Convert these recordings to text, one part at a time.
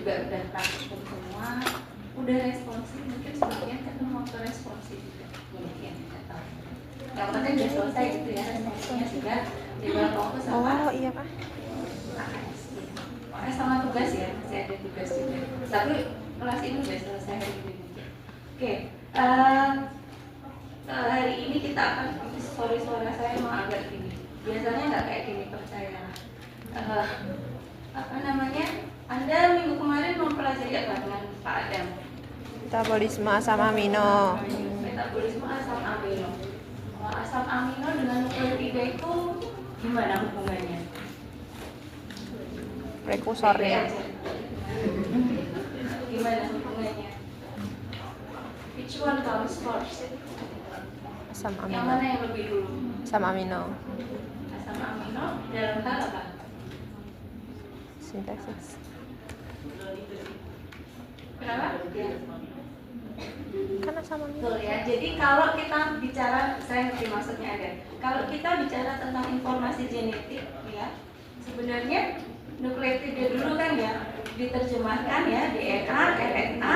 juga udah praktikum semua, udah responsif, mungkin sebagian ketemu waktu responsif juga, mungkin nggak tahu. Yang penting udah selesai gitu ya, responsifnya sudah tinggal fokus sama iya Pak. AKS gitu. Pokoknya sama tugas ya, masih ada tugas juga. Tapi kelas ini udah selesai hari ini. Oke, hari ini kita akan, sorry suara saya mau agak gini. Biasanya nggak kayak gini, percaya. Apa namanya? Anda minggu kemarin mempelajari apa dengan Pak Adam? Metabolisme asam amino. Metabolisme asam amino. Asam amino dengan nukleotida itu gimana hubungannya? Prekursornya. Gimana hubungannya? Which one comes first? Asam Yang amino. mana yang lebih dulu? Asam amino. Asam amino dalam hal apa? Sintesis. Kenapa? Ya. Kan asam amino. Betul ya. Jadi kalau kita bicara, saya ngerti maksudnya ada. Kalau kita bicara tentang informasi genetik, ya, sebenarnya nukleotida dulu kan ya diterjemahkan ya DNA, RNA,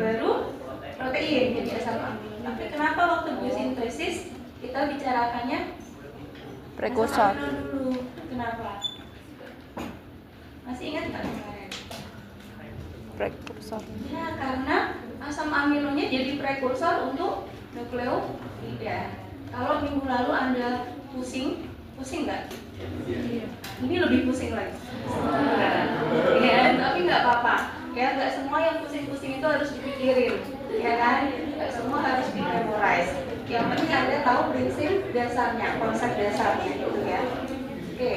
baru protein jadi asam amino. Tapi kenapa waktu biosintesis kita bicarakannya Prekursor. asam amino dulu? Kenapa? Masih ingat nggak kemarin? Prekursor. Ya, karena asam aminonya jadi prekursor untuk nukleotida. Kalau minggu lalu Anda pusing nggak? Ini lebih pusing lagi. Ya, tapi nggak apa-apa. Ya, nggak semua yang pusing-pusing itu harus dipikirin, ya kan? Nggak semua harus di-memorize. Yang penting Anda tahu prinsip dasarnya, konsep dasarnya itu ya. Oke.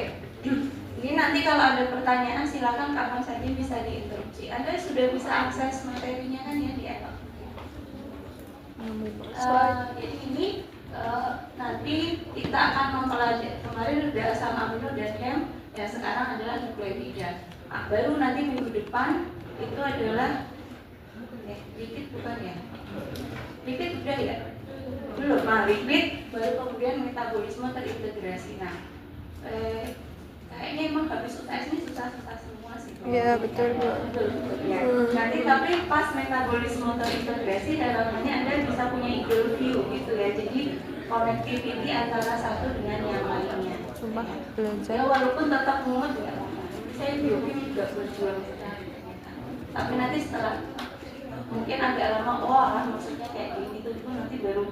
Ini nanti kalau ada pertanyaan silakan kapan saja bisa diinterupsi. Anda sudah bisa akses materinya kan ya di laptop. Jadi ini nanti kita akan mempelajari, kemarin udah asam amino dan hem, yang sekarang adalah nukleotida. Nah, baru nanti minggu depan itu adalah lipid bukan ya? Lipid udah ya? Belum, nah lipid baru kemudian metabolisme terintegrasi. Nah, kayaknya emang habis UTS ini susah-susah semua sih. Iya betul Bu. Betul ya. Nanti tapi pas metabolisme terintegrasi harapannya Anda bisa punya equal view gitu ya. Jadi connectivity antara satu dengan yang lainnya. Sumpah Ya belajar. walaupun tetap mumet ya. Saya biokim juga berjuang sekali. Tapi nanti setelah mungkin agak lama, maksudnya kayak gini tuh nanti baru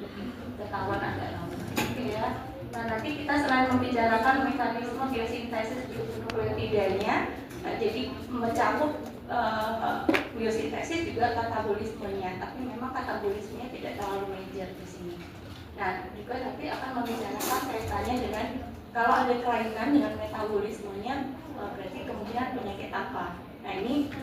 ketahuan agak lama. Oke ya. Nah, nanti kita selain membicarakan mekanisme biosintesis nukleotidanya, jadi mencakup biosintesis juga katabolismenya, tapi memang katabolismenya tidak terlalu major di sini. Nah, juga nanti akan membicarakan kaitannya dengan kalau ada kelainan dengan metabolismenya, berarti kemungkinan penyakit apa. Nah, ini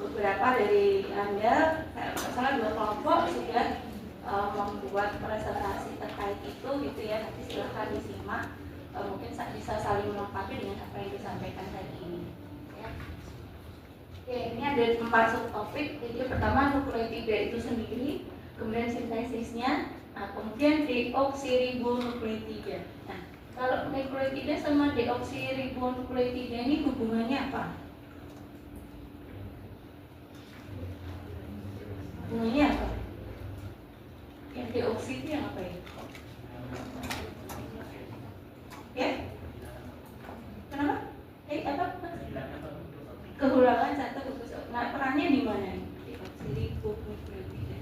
beberapa dari Anda, salah 2 kelompok sudah membuat presentasi terkait itu gitu ya, nanti silahkan disimak, mungkin bisa saling melengkapi dengan apa yang disampaikan tadi ini ya. Oke, ini ada 4 subtopik. Jadi pertama nukleotida itu sendiri, kemudian sintesisnya, nah, kemudian deoksiribonukleotida. Nah, kalau nukleotida sama deoksiribonukleotida ini hubungannya apa? Hubungannya apa? Yang deoksi itu yang apa ya? Ya? Kenapa? Apa? Kehulangan satu gugus. Nah, perannya di mana? Deoksiribonukleotida.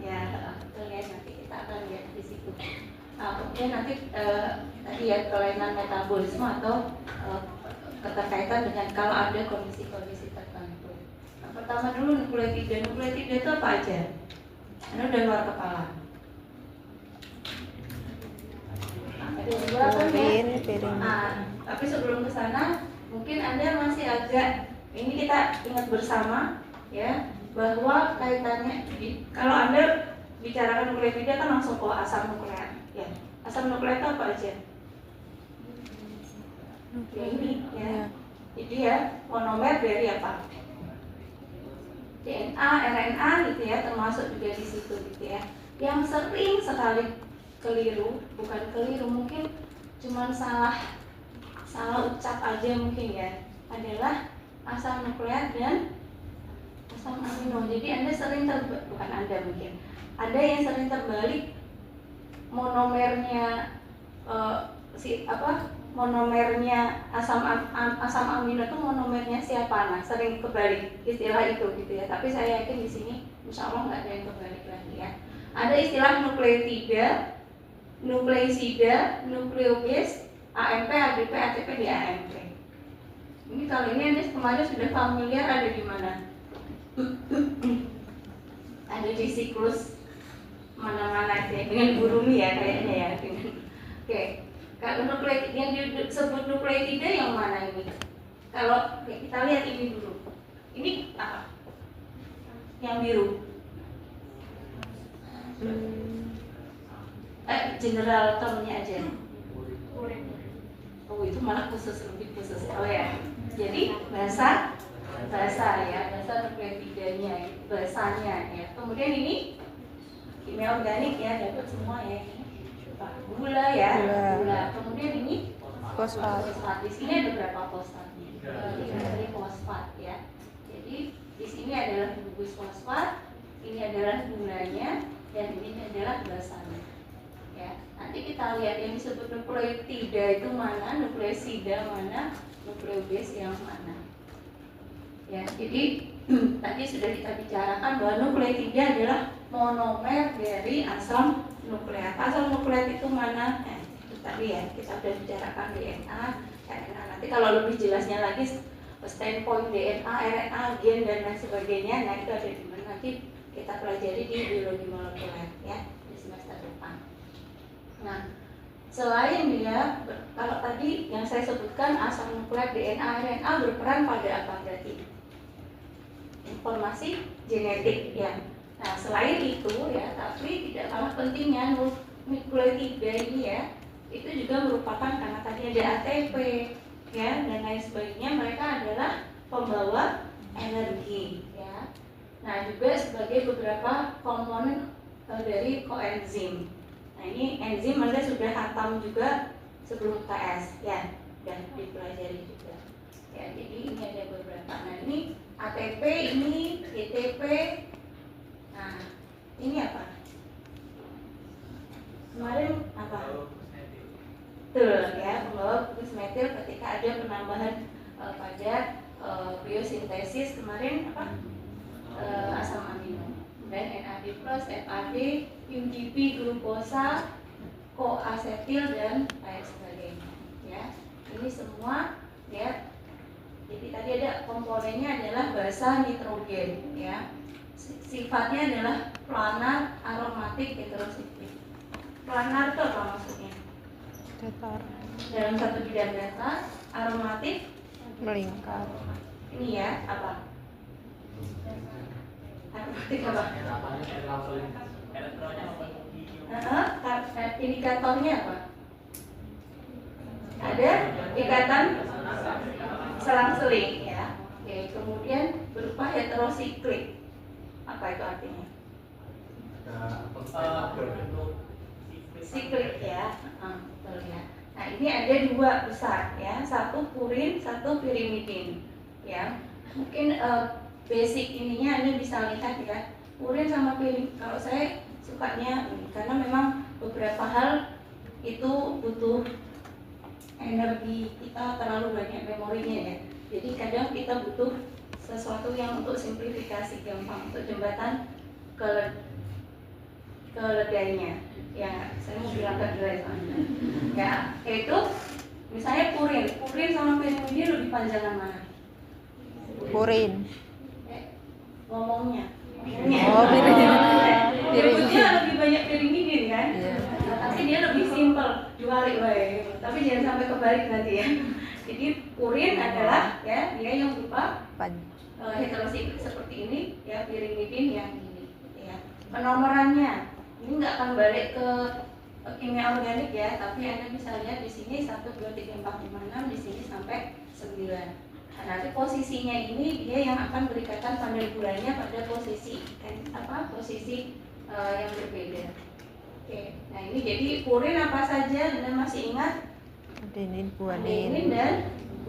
Ya, betul ya. Nanti kita akan lihat di situ. Nah, kemudian nanti tadi ya kelainan metabolisme atau keterkaitan dengan kalau ada kondisi-kondisi tertentu. Nah, pertama dulu nukleotida. Nukleotida itu apa aja? Ini udah luar kepala. Piring. Nah, tapi sebelum ke sana, mungkin Anda masih agak ini kita ingat bersama ya bahwa kaitannya kalau Anda bicarakan nukleotida kan langsung ke asam nukleat. Ya, asam nukleat itu apa aja? Ya ini ya. Jadi ya monomer dari apa? DNA, RNA gitu ya, termasuk juga di situ gitu ya. Yang sering sekali keliru, bukan keliru, mungkin cuman salah ucap aja mungkin ya, adalah asam nukleat dan asam amino. Jadi Anda sering bukan Anda mungkin, ada yang sering terbalik monomernya monomernya asam amino itu monomernya siapa? Nah, sering kebalik istilah itu gitu ya. Tapi saya yakin di sini insya Allah nggak ada yang kebalik lagi ya. Ada istilah nukleotida, nukleosida, nukleobase, AMP, ADP, ATP, DAMP. Ini kali ini Anda kemarin sudah familiar ada di mana? Ada di siklus mana-mana ya, dengan burumi ya kayaknya ya. Oke. Kalau nukleotida yang disebut nukleotida yang mana ini? Kalau kita lihat ini dulu. Ini apa? Yang biru. General termnya aja. Oh, itu malah khusus, lebih khusus. Oh ya. Jadi bahasa ya, bahasa nukleotidanya, bahasanya ya. Kemudian ini kimia organik ya, dapat semua ya. Gula ya, gula. Kemudian ini Fosfat. Di sini ada berapa fosfatnya? Dari fosfat ya. Jadi di sini adalah gugus fosfat, ini adalah gulanya, dan ini adalah basanya. Ya, nanti kita lihat yang disebut nukleotida itu mana, nukleosida mana, nukleobase yang mana. Ya, jadi tadi sudah kita bicarakan bahwa nukleotida adalah monomer dari asam nukleat. Asam nukleat itu mana? Itu tadi ya, kita sudah bicarakan DNA, RNA. Nanti kalau lebih jelasnya lagi standpoint DNA, RNA, gen dan lain sebagainya, nah itu ada di mana nanti kita pelajari di biologi molekuler ya di semester depan. Nah, selain dia, kalau tadi yang saya sebutkan asam nukleat, DNA, RNA berperan pada apa berarti? Informasi genetik ya. Nah, selain itu ya, tapi tidak kalah pentingnya nukleotida ini ya, itu juga merupakan karena tadi ada ATP ya dan lain sebagainya, mereka adalah pembawa energi ya. Nah, juga sebagai beberapa komponen dari koenzim. Nah, ini enzim Anda sudah hatam juga sebelum TS ya, dan dipelajari juga. Ya, jadi ini ada beberapa. Nah, ini ATP, ini ATP. Nah, ini apa? Kemarin apa? Betul ya, pembawa gugus metil ketika ada penambahan pada biosintesis kemarin apa? Asam amino. Dan NAD+, FAD, UDP, glukosa, koasetil dan lain sebagainya. Ya, ini semua ya. Jadi tadi ada komponennya adalah basa nitrogen ya. Sifatnya adalah planar, aromatik, heterosiklik. Planar itu apa maksudnya? Datar. Dalam satu bidang datar, aromatik Melingkar. ini ya apa? Aromatik apa? Indikatornya apa? Ada ikatan selang-seling ya. Oke, kemudian berupa heterosiklik. Apa itu artinya? Siklik ya. Betul ya. Nah, ini ada dua besar ya, satu purin, satu pirimidin ya. Mungkin basic ininya Anda bisa lihat ya. Purin sama pirimidin, kalau saya sukanya karena memang beberapa hal itu butuh energi kita terlalu banyak memorinya ya. Jadi kadang kita butuh sesuatu yang untuk simplifikasi gampang, untuk jembatan keledainya. Ya, saya mau bilang keledai soalnya. Ya, yaitu misalnya purin sama pirimidin lebih panjangan mana? Purin. Ngomongnya. Oh, pirimidin. Nyebutnya lebih banyak pirimidin kan? Iya. Nah, tapi dia lebih simpel, dibalik baik. Tapi jangan sampai kebalik nanti ya. Jadi purin adalah ya dia yang berupa heterosiklik seperti ini ya, pirimidin yang ini ya. Penomorannya ini nggak akan balik ke kimia organik ya, tapi Anda bisa lihat di sini 1 2 3 4 5 6, di sini sampai 9. Nah, nanti posisinya ini dia yang akan berikatan pandai bulannya pada posisi posisi yang berbeda. Oke, nah ini jadi purin apa saja Anda masih ingat? Adenin, Adenin guanin. dan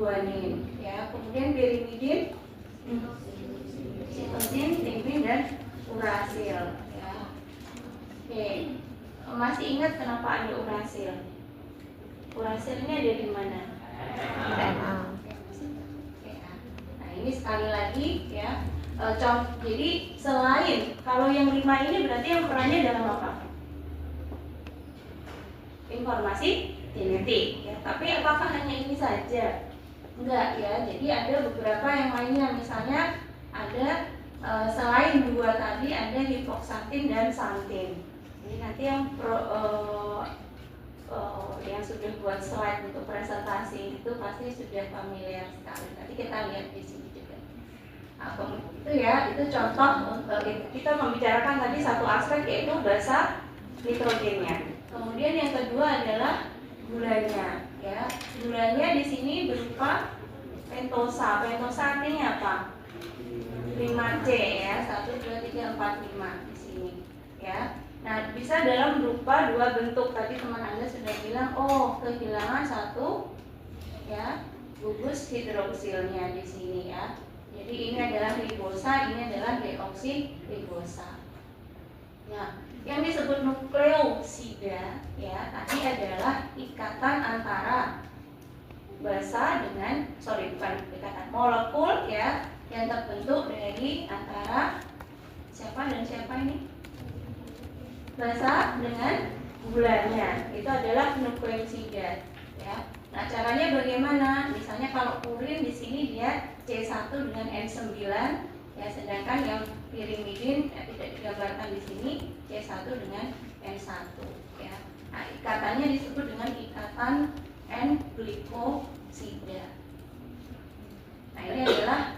guanin, ya. Kemudian pirimidin, sitosin, timin, dan urasil, ya. Oke, masih ingat kenapa ada urasil? Urasil ini ada di mana? DNA. Nah, ini sekali lagi, ya. Jadi selain kalau yang 5 ini berarti yang perannya dalam apa? Informasi genetik, ya. Tapi apakah hanya ini saja? Enggak, ya. Jadi ada beberapa yang lainnya, misalnya ada selain 2 tadi ada hipoksatin dan santin. Jadi nanti yang sudah buat slide untuk presentasi itu pasti sudah familiar sekali. Nanti kita lihat di sini juga. Itu ya, itu contoh kita membicarakan tadi satu aspek yaitu basa nitrogennya. Kemudian yang kedua adalah gulanya, ya. Gulanya di sini berupa pentosa. Pentosa artinya apa? 5C, ya. 1 2 3 4 5 di sini, ya. Nah, bisa dalam berupa 2 bentuk. Tadi teman Anda sudah bilang, oh, kehilangan 1, ya, gugus hidroksilnya di sini, ya. Jadi ini adalah ribosa, ini adalah deoksiribosa. Nah, yang disebut nukleosida, ya, tadi adalah ikatan antara basa dengan, bukan ikatan, molekul, ya, yang terbentuk dari antara siapa dan siapa ini? Basa dengan gulanya. Itu adalah nukleosida, ya. Nah, caranya bagaimana? Misalnya kalau purin di sini dia C1 dengan N9, ya, sedangkan yang pirimidin tidak digambarkan di sini C1 dengan N1, ya. Nah, ikatannya disebut dengan ikatan N-glikosida. Nah, ini adalah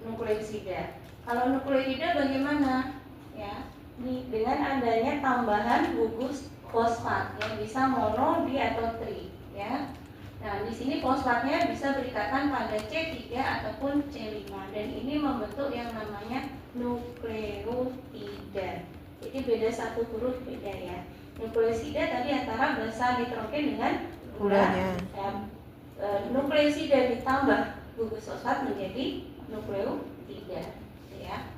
nukleosida. Kalau nukleosida bagaimana? Ya, ini dengan adanya tambahan gugus fosfat, yang bisa mono, di atau tri, ya. Nah, di sini fosfatnya bisa berikatan pada C3 ataupun C5, dan ini membentuk yang namanya nukleotida. Jadi beda satu huruf, beda, ya. Nukleosida tadi antara basa nitrogen dengan gulanya. Nukleosida ditambah gugus fosfat menjadi nukleotida, ya.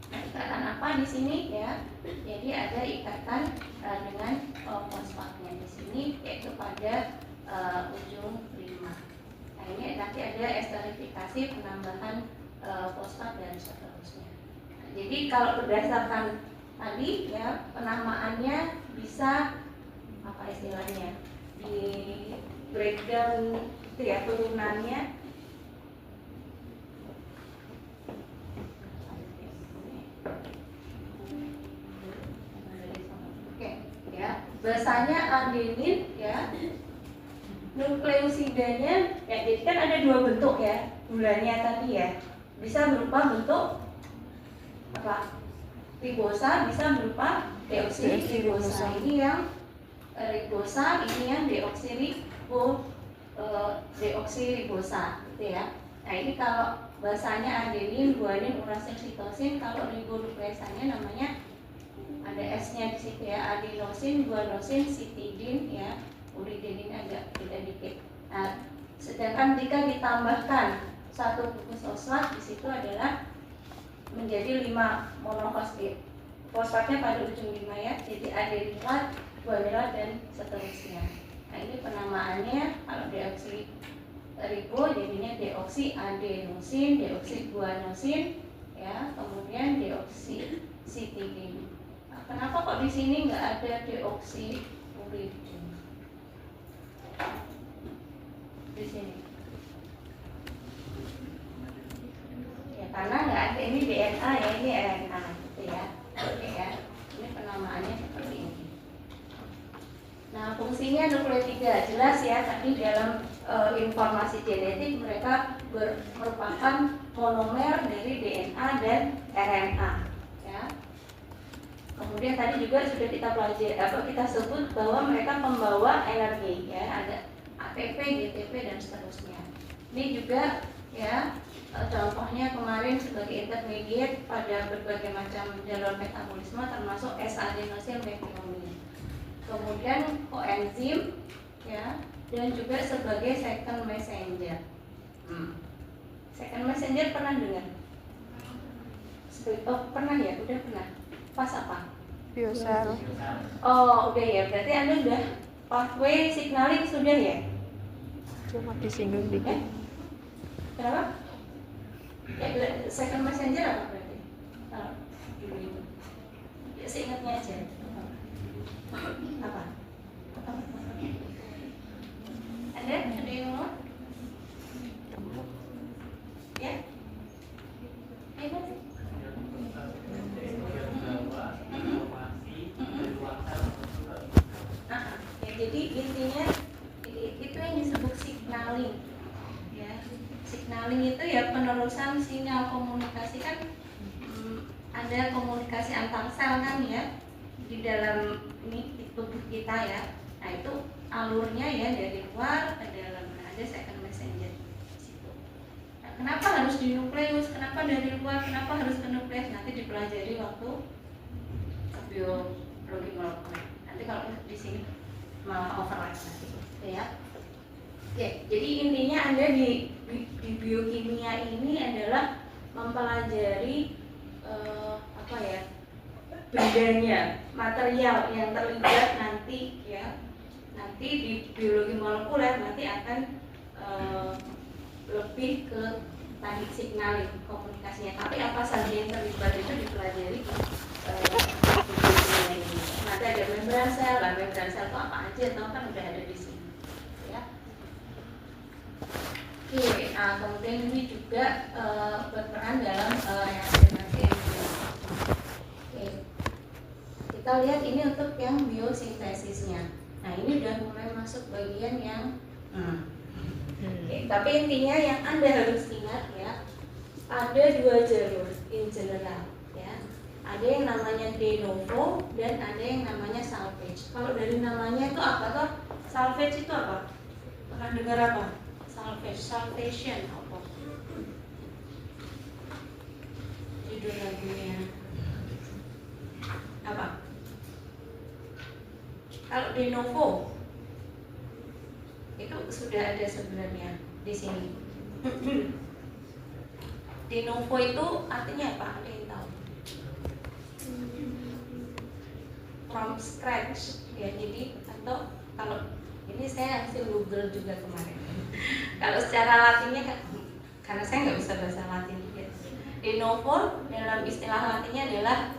Nah, ikatan apa di sini, ya? Jadi ada ikatan dengan fosfatnya di sini, yaitu pada ujung 5. Nah, ini nanti ada esterifikasi, penambahan fosfat dan seterusnya. Nah, jadi kalau berdasarkan tadi, ya, penamaannya bisa apa istilahnya, di breakdown itu, ya, turunannya. Basanya adenin, ya. Nukleosidanya, ya, jadi kan ada 2 bentuk, ya. Gulanya tadi, ya, bisa berupa bentuk apa? Ribosa, bisa berupa deoksiribosa. Ini yang ribosa, ini yang deoksiribosa, gitu, ya. Nah, ini kalau basanya adenin, guanin, urasil, sitosin. Kalau ribonukleosanya namanya ada S-nya di situ, ya, adenosin, guanosin, sitidin, ya, uridinin agak beda dikit. Nah, sedangkan jika ditambahkan 1 gugus fosfat, di situ adalah menjadi 5 monofosfat. Fosfatnya pada ujung 5, ya, jadi adenilat, guanilat, dan seterusnya. Nah, ini penamaannya. Kalau deoksiribo jadinya deoksiadenosin, deoksiguanosin, ya, kemudian deoksisitidin. Kenapa kok di sini nggak ada deoksiuridin? Di sini, ya, karena nggak ada, ini DNA, ya, ini RNA, gitu, ya. Oke, ya, ini penamaannya seperti ini. Nah, fungsinya nukleotida jelas, ya, tadi dalam informasi genetik mereka merupakan monomer dari DNA dan RNA, ya. Kemudian tadi juga sudah kita pelajari, kita sebut bahwa mereka pembawa energi, ya, ada ATP, GTP, dan seterusnya. Ini juga, ya, contohnya kemarin sebagai intermediate pada berbagai macam jalur metabolisme termasuk S-adenosin methionine. Kemudian koenzim, ya, dan juga sebagai second messenger. Second messenger pernah dengar? Oh pernah ya, udah pernah. Pas apa? Biosel. Oh udah ya, berarti Anda udah pathway signaling sudah ya? Cuma disinggung dikit. Kenapa? Second messenger apa berarti? Dulu itu. Ya seingatnya aja. Apa? Ada yang mau? Ya? Ayo Mas. Ya, jadi intinya itu yang disebut signaling. Ya, signaling itu ya penerusan sinyal komunikasi kan. Ada komunikasi antar sel kan ya di dalam ini tubuh kita ya. Nah itu alurnya ya dari luar ke dalam. Nah, ada second messenger di situ. Nah, kenapa harus di nukleus? Kenapa dari luar? Kenapa harus ke nukleus? Nanti dipelajari waktu biologi molekuler. Nanti kalau di sini malah overlap nanti ya. Oke, jadi intinya Anda di biokimia ini adalah mempelajari apa ya, bendanya, material yang terlibat nanti ya. Nanti di biologi molekuler nanti akan lebih ke tadi signaling komunikasinya. Tapi apa saja yang terlibat itu dipelajari di biokimia ini. Nanti ada membran sel, membran sel itu apa aja, tahu kan udah ada di sini. Ya. Oke, nah kemudian ini juga berperan dalam reaksi enzim. Oke, kita lihat ini untuk yang biosintesisnya. Nah ini udah mulai masuk bagian yang Oke, tapi intinya yang Anda harus ingat ya, ada dua jalur in general ya. Ada yang namanya de novo dan ada yang namanya salvage. Kalau dari namanya itu apa toh? Salvage itu apa? Pernah dengar apa? Salvage, salvation apa? Judul lagunya apa? Kalau de novo itu sudah ada sebenarnya di sini. De novo itu artinya apa? Ada yang tahu? From scratch ya. Jadi atau kalau ini saya hasil Google juga kemarin. Kalau secara Latinnya karena saya nggak bisa bahasa Latin ya. De novo dalam istilah Latinnya adalah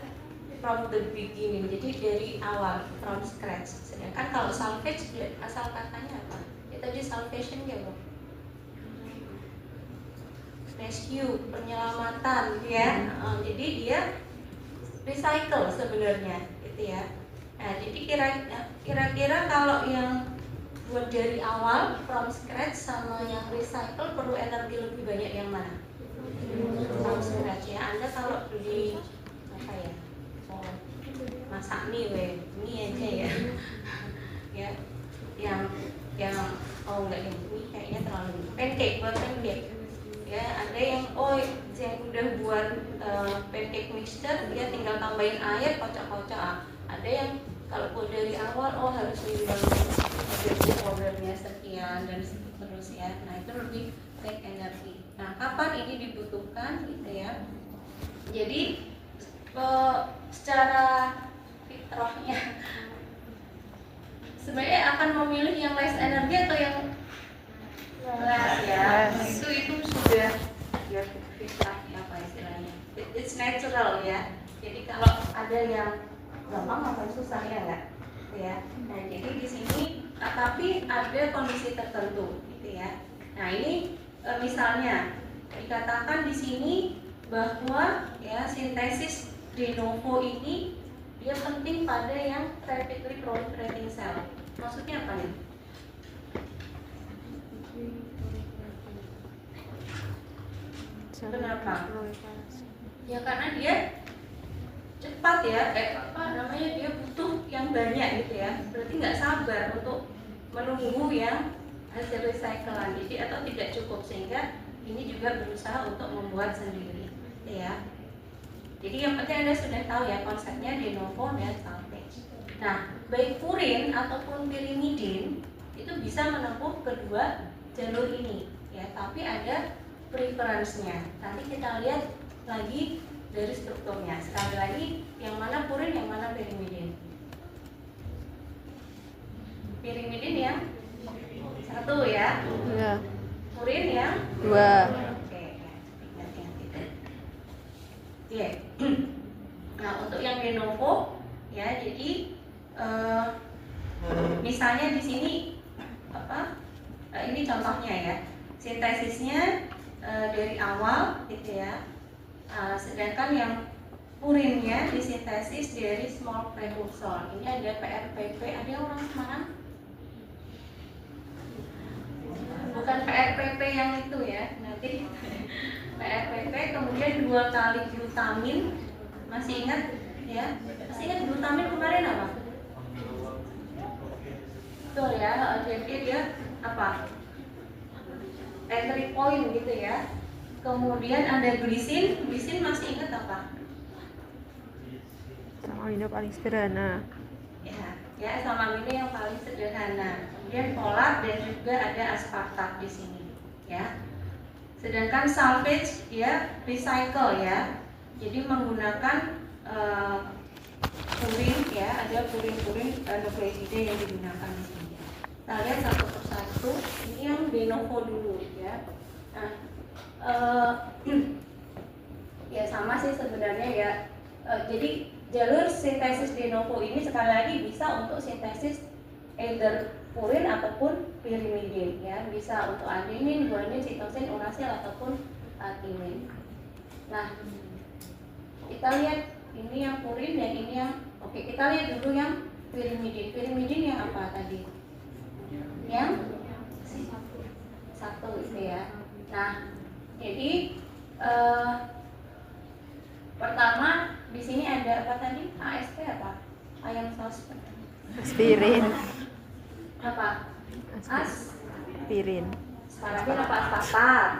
from the beginning, jadi dari awal, from scratch. Sedangkan kalau salvage asal katanya apa? Ya tadi salvation ya Bang. Rescue, penyelamatan ya. Jadi dia recycle sebenarnya gitu ya. Nah, jadi kira-kira kalau yang buat dari awal from scratch sama yang recycle perlu energi lebih banyak yang mana? From scratch ya. Anda kalau beli apa ya? Masak mie aja ya. Ya. Yang oh enggak ini kayaknya terlalu pancake, buat pancake. Ya, ada yang yang udah buat pancake mixture, dia tinggal tambahin air, kocok-kocok. Ada yang kalau buat dari awal harus minum powdernya sekian dan terus ya. Nah, itu lebih take energi. Nah, kapan ini dibutuhkan gitu ya. Jadi secara fitrahnya sebenarnya akan memilih yang less energi atau yang less ya. Itu sudah ya fitrahnya apa istilahnya. It's natural ya. Jadi kalau ada yang gampang atau susah ya enggak? Ya. Nah, jadi di sini tapi ada kondisi tertentu gitu ya. Nah, ini misalnya dikatakan di sini bahwa ya sintesis de novo ini dia penting pada yang rapidly proliferating cell. Maksudnya apa nih? Kenapa? Ya karena dia cepat ya, dia butuh yang banyak gitu ya. Berarti nggak sabar untuk menunggu yang hasil recyclean, jadi atau tidak cukup, sehingga ini juga berusaha untuk membuat sendiri, ya. Jadi yang penting Anda sudah tahu ya konsepnya de novo dan salvage. Nah, baik furin ataupun pirimidin itu itu bisa menempuh kedua jalur ini ya, tapi ada preference-nya. Nanti kita lihat lagi dari strukturnya. Sekali lagi, yang mana purin, yang mana pirimidin? Pirimidin yang satu ya, Ya. purin yang 2. oke, ingat yang tidak. Oke. Nah, untuk yang de novo ya, jadi misalnya di sini apa? Ini contohnya ya, sintesisnya dari awal gitu ya. Sedangkan yang purinnya disintesis dari small precursor. Ini ada PRPP. Ada orang Semarang? Bukan PRPP yang itu ya. Nanti PRPP kemudian 2 kali glutamin. Masih ingat ya? Masih ingat glutamin kemarin apa? Betul ya. Jadi dia apa? Entry point gitu ya. Kemudian ada glisin masih ingat apa? Sama amino paling sederhana. Ya sama amino yang paling sederhana. Kemudian folat dan juga ada aspartat di sini, ya. Sedangkan salvage ya recycle ya. Jadi menggunakan purin ya, ada purin nukleotida yang digunakan di sini. Kita lihat satu persatu. Ini yang de novo dulu ya. Nah, ya sama sih sebenarnya ya. Jadi jalur sintesis de novo ini sekali lagi bisa untuk sintesis either purin ataupun pirimidin ya, bisa untuk adenin, guanin, sitosin, urasil ataupun timin. Nah, kita lihat ini yang purin dan ini yang oke, kita lihat dulu yang pirimidin. Pirimidin yang apa tadi? Yang satu itu ya. Nah, jadi pertama di sini ada apa tadi? ASP apa? Ayam saus Aspirin. apa? Aspirin. Paraben apa aspartat?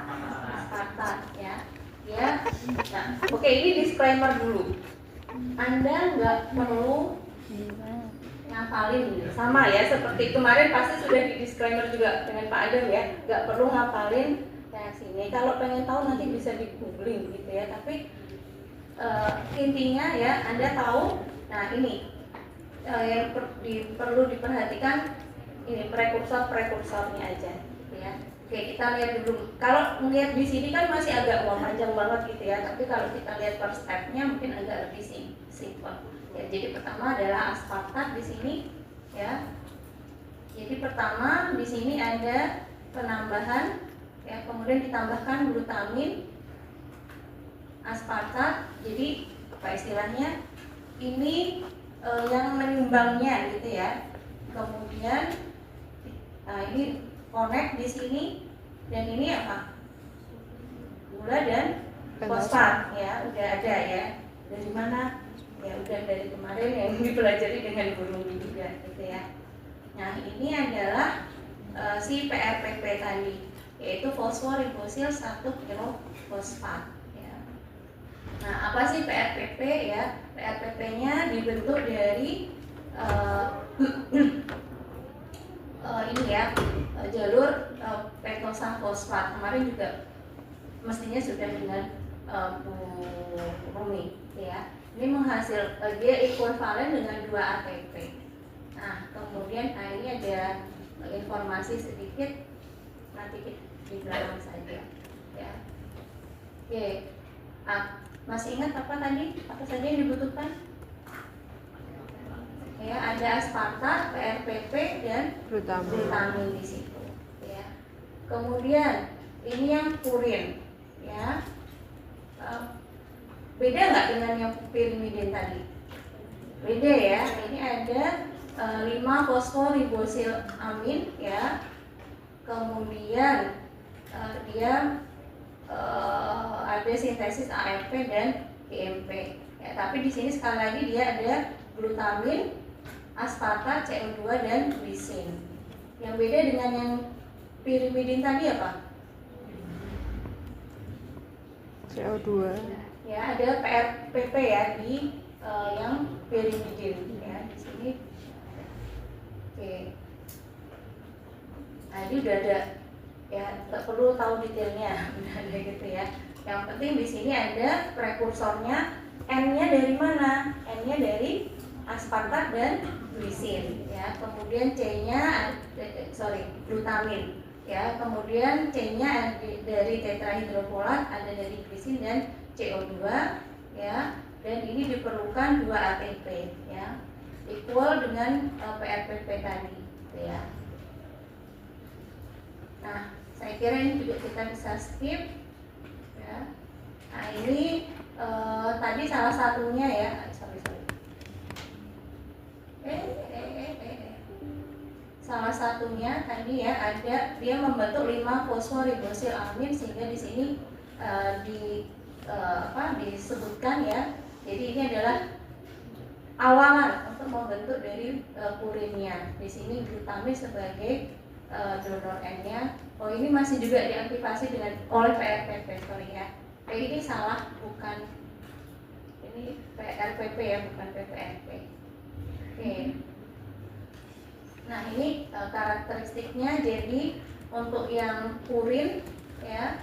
Aspartat ya. Ya. Nah, oke, ini disclaimer dulu. Anda nggak perlu ngapalin sama ya, seperti kemarin pasti sudah di disclaimer juga dengan Pak Adam ya, nggak perlu ngapalin reaksi ini. Kalau pengen tahu nanti bisa di googling gitu ya, tapi intinya ya Anda tahu. Nah ini yang perlu diperhatikan ini prekursornya aja gitu ya. Oke, kita lihat dulu. Kalau melihat di sini kan masih agak panjang banget gitu ya, tapi kalau kita lihat per stepnya mungkin agak lebih simple. Ya, jadi pertama adalah aspartat di sini ya. Jadi pertama di sini ada penambahan ya, kemudian ditambahkan glutamin, aspartat. Jadi apa istilahnya? Ini yang menyumbangnya gitu ya. Kemudian ini connect di sini dan ini apa? Gula dan fosfat ya, udah ada ya. Dari mana? Ya udah dari kemarin yang dipelajari dengan guru juga gitu ya. Nah ini adalah si PRPP tadi, yaitu fosforibosil 1 kilofosfat ya. Nah apa sih PRPP ya? PRPP-nya dibentuk dari ini ya, jalur pentosan fosfat. Kemarin juga mestinya sudah dengan Bu Rumi ya. Ini menghasil dia ekuivalen dengan 2 ATP. Nah, kemudian ini ada informasi sedikit nanti di belakang saja ya. Oke. Masih ingat apa tadi? Apa saja yang dibutuhkan? Ya, ada aspartat, PRPP dan glutamin di situ ya. Kemudian ini yang purin ya. Beda nggak dengan yang pirimidin tadi? Beda ya. Ini ada 5 fosforibosil amin ya. Kemudian dia ada sintesis AMP dan GMP ya. Tapi di sini sekali lagi dia ada glutamin, aspartat, CO2 dan glisin. Yang beda dengan yang pirimidin tadi apa? CO2. Ya, ada PRPP ya di yang pirimidin ya di sini. Oke. Nah ini udah ada, ya nggak perlu tahu detailnya, udah ada gitu ya. Yang penting di sini ada prekursornya, N-nya dari mana? N-nya dari aspartat dan glisin, ya. Kemudian C-nya glutamin, ya. Kemudian C-nya dari tetrahidrofolat, ada dari glisin dan CO2, ya. Dan ini diperlukan 2 ATP, ya. Equal dengan PRPP tadi, gitu ya. Nah, saya kira ini juga kita bisa skip, ya. Nah ini tadi salah satunya ya, salah satunya tadi ya ada dia membentuk 5 fosforibosil amin, sehingga di sini disebutkan ya. Jadi ini adalah awalan untuk membentuk dari purinnya. Di sini glutamin sebagai donor N-nya. Oh ini masih juga diaktifasi oleh PRPP, sorry ya. Ini salah, bukan ini PRPP ya, bukan PPRP. Oke. Nah ini karakteristiknya. Jadi untuk yang purin ya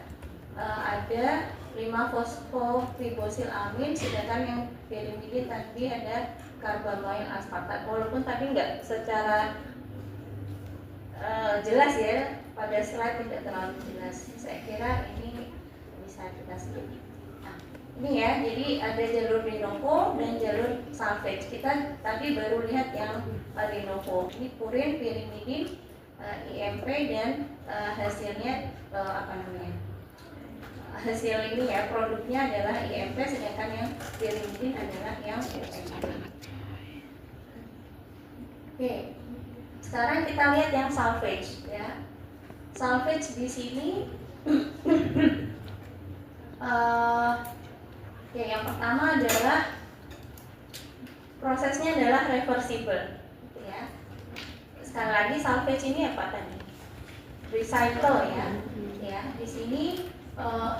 ada 5 fosforibosil amin, sedangkan yang pirimidin tadi ada karbamyl aspartat. Walaupun tadi nggak secara jelas ya, pada slide tidak terlalu jelas. Saya kira ini bisa kita skip. Nah, ini ya, jadi ada jalur de novo dan jalur salvage. Kita tadi baru lihat yang de novo. Ini purin, pirimidin, IMP dan hasilnya hasil ini ya, produknya adalah IMP, sedangkan yang pirimidin adalah yang IMP. Oke. Sekarang kita lihat yang salvage ya. Salvage di sini ya yang pertama adalah prosesnya adalah reversible ya. Sekali lagi salvage ini apa tadi? Recycle ya. Ya, di sini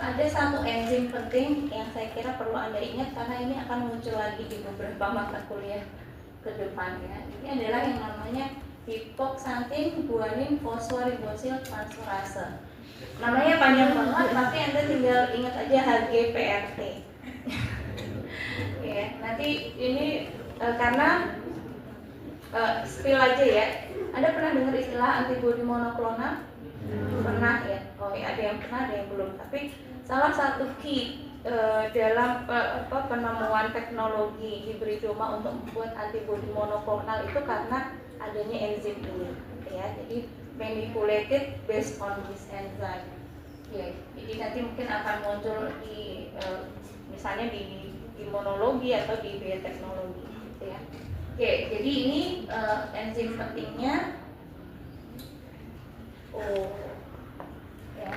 ada satu enzim penting yang saya kira perlu Anda ingat, karena ini akan muncul lagi di beberapa mata kuliah ke depan ya. Ini adalah yang namanya hipoksantin guanin fosforibosil transferase. Namanya panjang banget, tapi Anda tinggal ingat aja HGPRT. Ya, nanti ini karena spill aja ya. Anda pernah dengar istilah antibodi monoklonal? Pernah ya? Oh ya, ada yang pernah, ada yang belum. Tapi salah satu key dalam penemuan teknologi hibridoma untuk membuat antibodi monoklonal itu karena adanya enzim ini, ya. Jadi manipulated based on this enzyme. Ya, jadi nanti mungkin akan muncul di misalnya di imunologi atau di bioteknologi, gitu ya. Oke, jadi ini enzim pentingnya. Ya.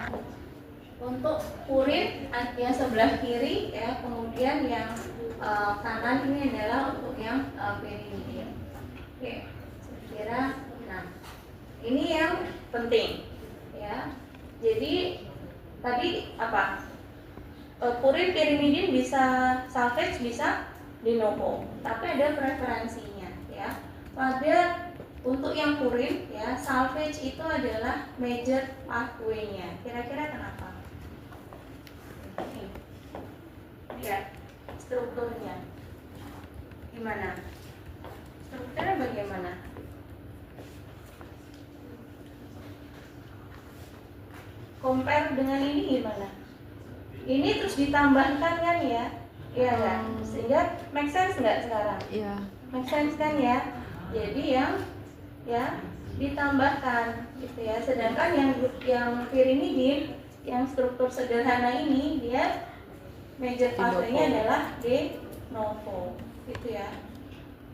Untuk purin yang sebelah kiri ya, kemudian yang kanan ini adalah untuk yang pirimidin. Oke, saya kira. Nah, ini yang penting ya. Jadi tadi apa? Purin pirimidin bisa salvage, bisa de novo, tapi ada preferensinya ya. Pada untuk yang purin ya, salvage itu adalah major pathway-nya. Kira-kira kenapa? Lihat strukturnya gimana? Strukturnya bagaimana? Compare dengan ini gimana? Ini terus ditambahkan kan ya? Iya kan? Sehingga make sense nggak sekarang? Iya. Make sense kan ya? Jadi yang ya ditambahkan gitu ya. Sedangkan yang pirimidin yang struktur sederhana ini dia major pathway-nya adalah de novo gitu ya.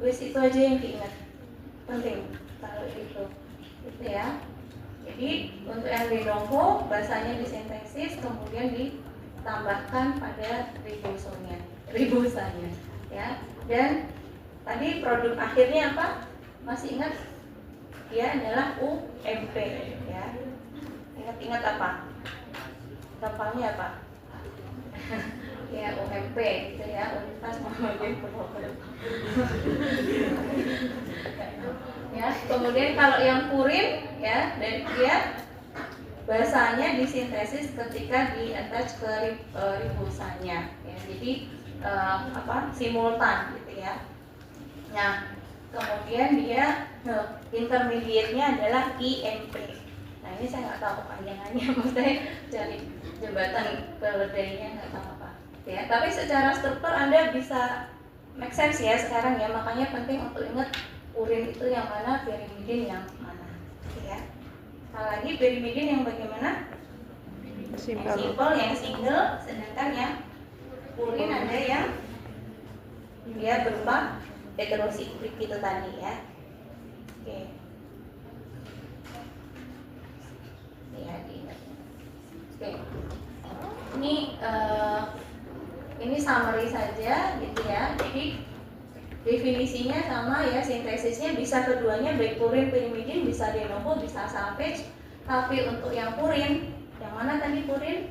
Wis itu aja yang diingat, penting kalau itu gitu ya. Jadi untuk yang de novo bahasanya disintesis, kemudian ditambahkan pada ribosanya ya. Dan tadi produk akhirnya apa? Masih ingat? Dia adalah UMP ya. Ingat-ingat apa? Gampangnya apa? ya UMP gitu ya, Universitas Muhammadiyah Purwokerto. Ya, kemudian kalau yang purin ya, dan dia basanya disintesis ketika di attach ke ribosanya ya, jadi simultan gitu ya. Nah, kemudian dia intermediate-nya adalah IMP. Nah, ini saya nggak tahu kepanjangannya, maksudnya dari jembatan keledainya nggak tahu apa ya, tapi secara struktur Anda bisa make sense ya sekarang ya, makanya penting untuk ingat urin itu yang mana, pyrimidin yang mana ya. Apalagi pyrimidin yang bagaimana? Simple. Yang simple, yang single, sedangkan yang urin ada yang dia berupa heterosiklik itu tadi ya. Oke. Ya, diingat. Oke. Ini summary saja gitu ya. Jadi definisinya sama ya, sintesisnya bisa keduanya, baik purin, pyrimidin, bisa de novo, bisa salvage. Tapi untuk yang purin, yang mana tadi purin?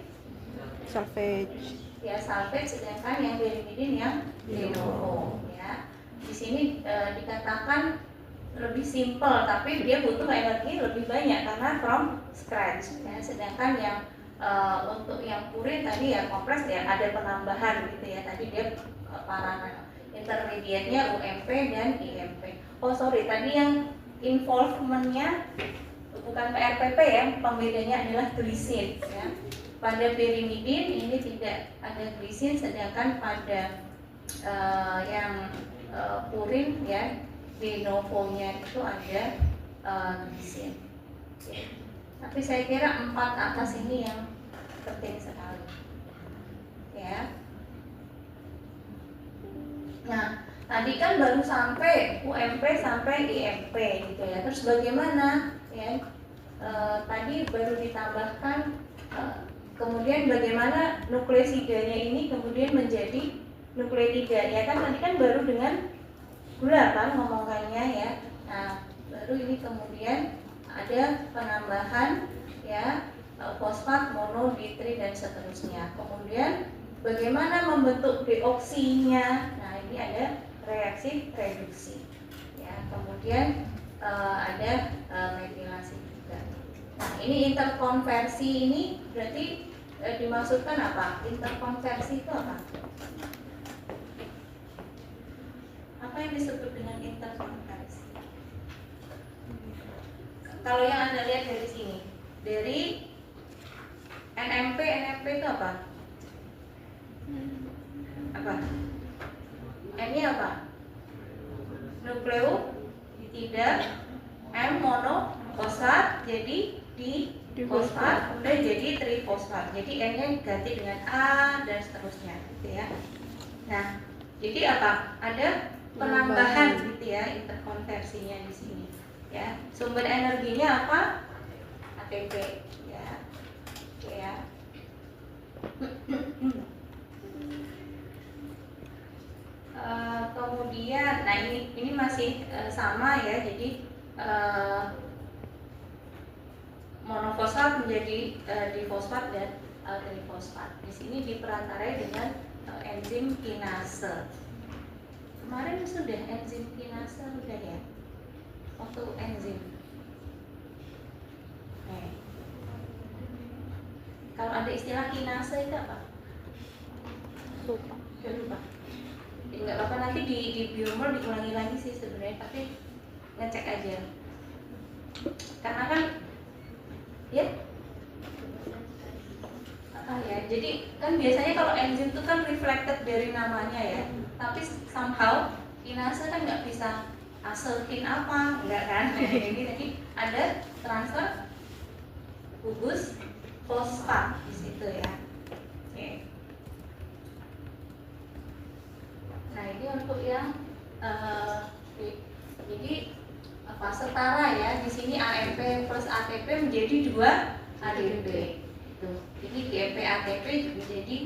Salvage. Ya salvage, sedangkan yang pyrimidin yang de novo ya. Di sini dikatakan lebih simple, tapi dia butuh energi lebih banyak karena from scratch ya. Sedangkan yang untuk yang purin tadi ya kompleks ya, ada penambahan gitu ya. Tadi dia parameter intermediate-nya UMP dan IMP. Oh sorry, tadi yang involvement-nya bukan PRPP ya, pembedanya adalah glisin ya. Pada pyrimidin ini tidak ada glisin, sedangkan pada yang purin ya, de novo-nya itu ada glisin. Ya. Tapi saya kira 4 atas ini yang penting sekali. Ya. Nah, tadi kan baru sampai UMP sampai IMP gitu ya. Terus bagaimana ya? Tadi baru ditambahkan kemudian bagaimana nukleosidanya ini kemudian menjadi nukleotida ya kan, tadi kan baru dengan gula kan ngomongannya ya. Nah, baru ini kemudian ada penambahan ya fosfat, mono, ditri dan seterusnya. Kemudian bagaimana membentuk deoksinya? Nah, ini ada reaksi reduksi. Ya, kemudian ada metilasi juga. Nah, ini interkonversi ini berarti dimaksudkan apa? Interkonversi itu apa? Apa yang disebut dengan interkonversi? Kalau yang Anda lihat dari sini, dari NMP itu apa? Apa? N-nya apa? Nukleotida, M monofosfat, jadi difosfat, kemudian jadi trifosfat. Jadi N-nya diganti dengan A dan seterusnya, gitu ya. Nah, jadi apa? Ada penambahan gitu ya, interkonversinya di sini. Ya, sumber energinya apa? ATP, ya. Oke ya. Kemudian, nah ini masih sama ya, jadi monofosfat menjadi difosfat dan trifosfat. Di sini diperantarai dengan enzim kinase. Kemarin sudah enzim kinase sudah ya, waktu enzim. Kalau ada istilah kinase itu apa? Lupa. Lupa. Nggak apa-apa, nanti di biomol diulangi lagi sih sebenarnya, tapi ngecek aja. Karena kan ya jadi kan biasanya kalau enzim itu kan reflected dari namanya ya, tapi somehow kinase kan nggak bisa aselkin apa, enggak kan? Jadi ada transfer gugus fosfat di situ ya. Oke. Nah, ini untuk yang jadi apa setara ya, di sini AMP plus ATP menjadi 2 ADP itu. Jadi GMP ATP menjadi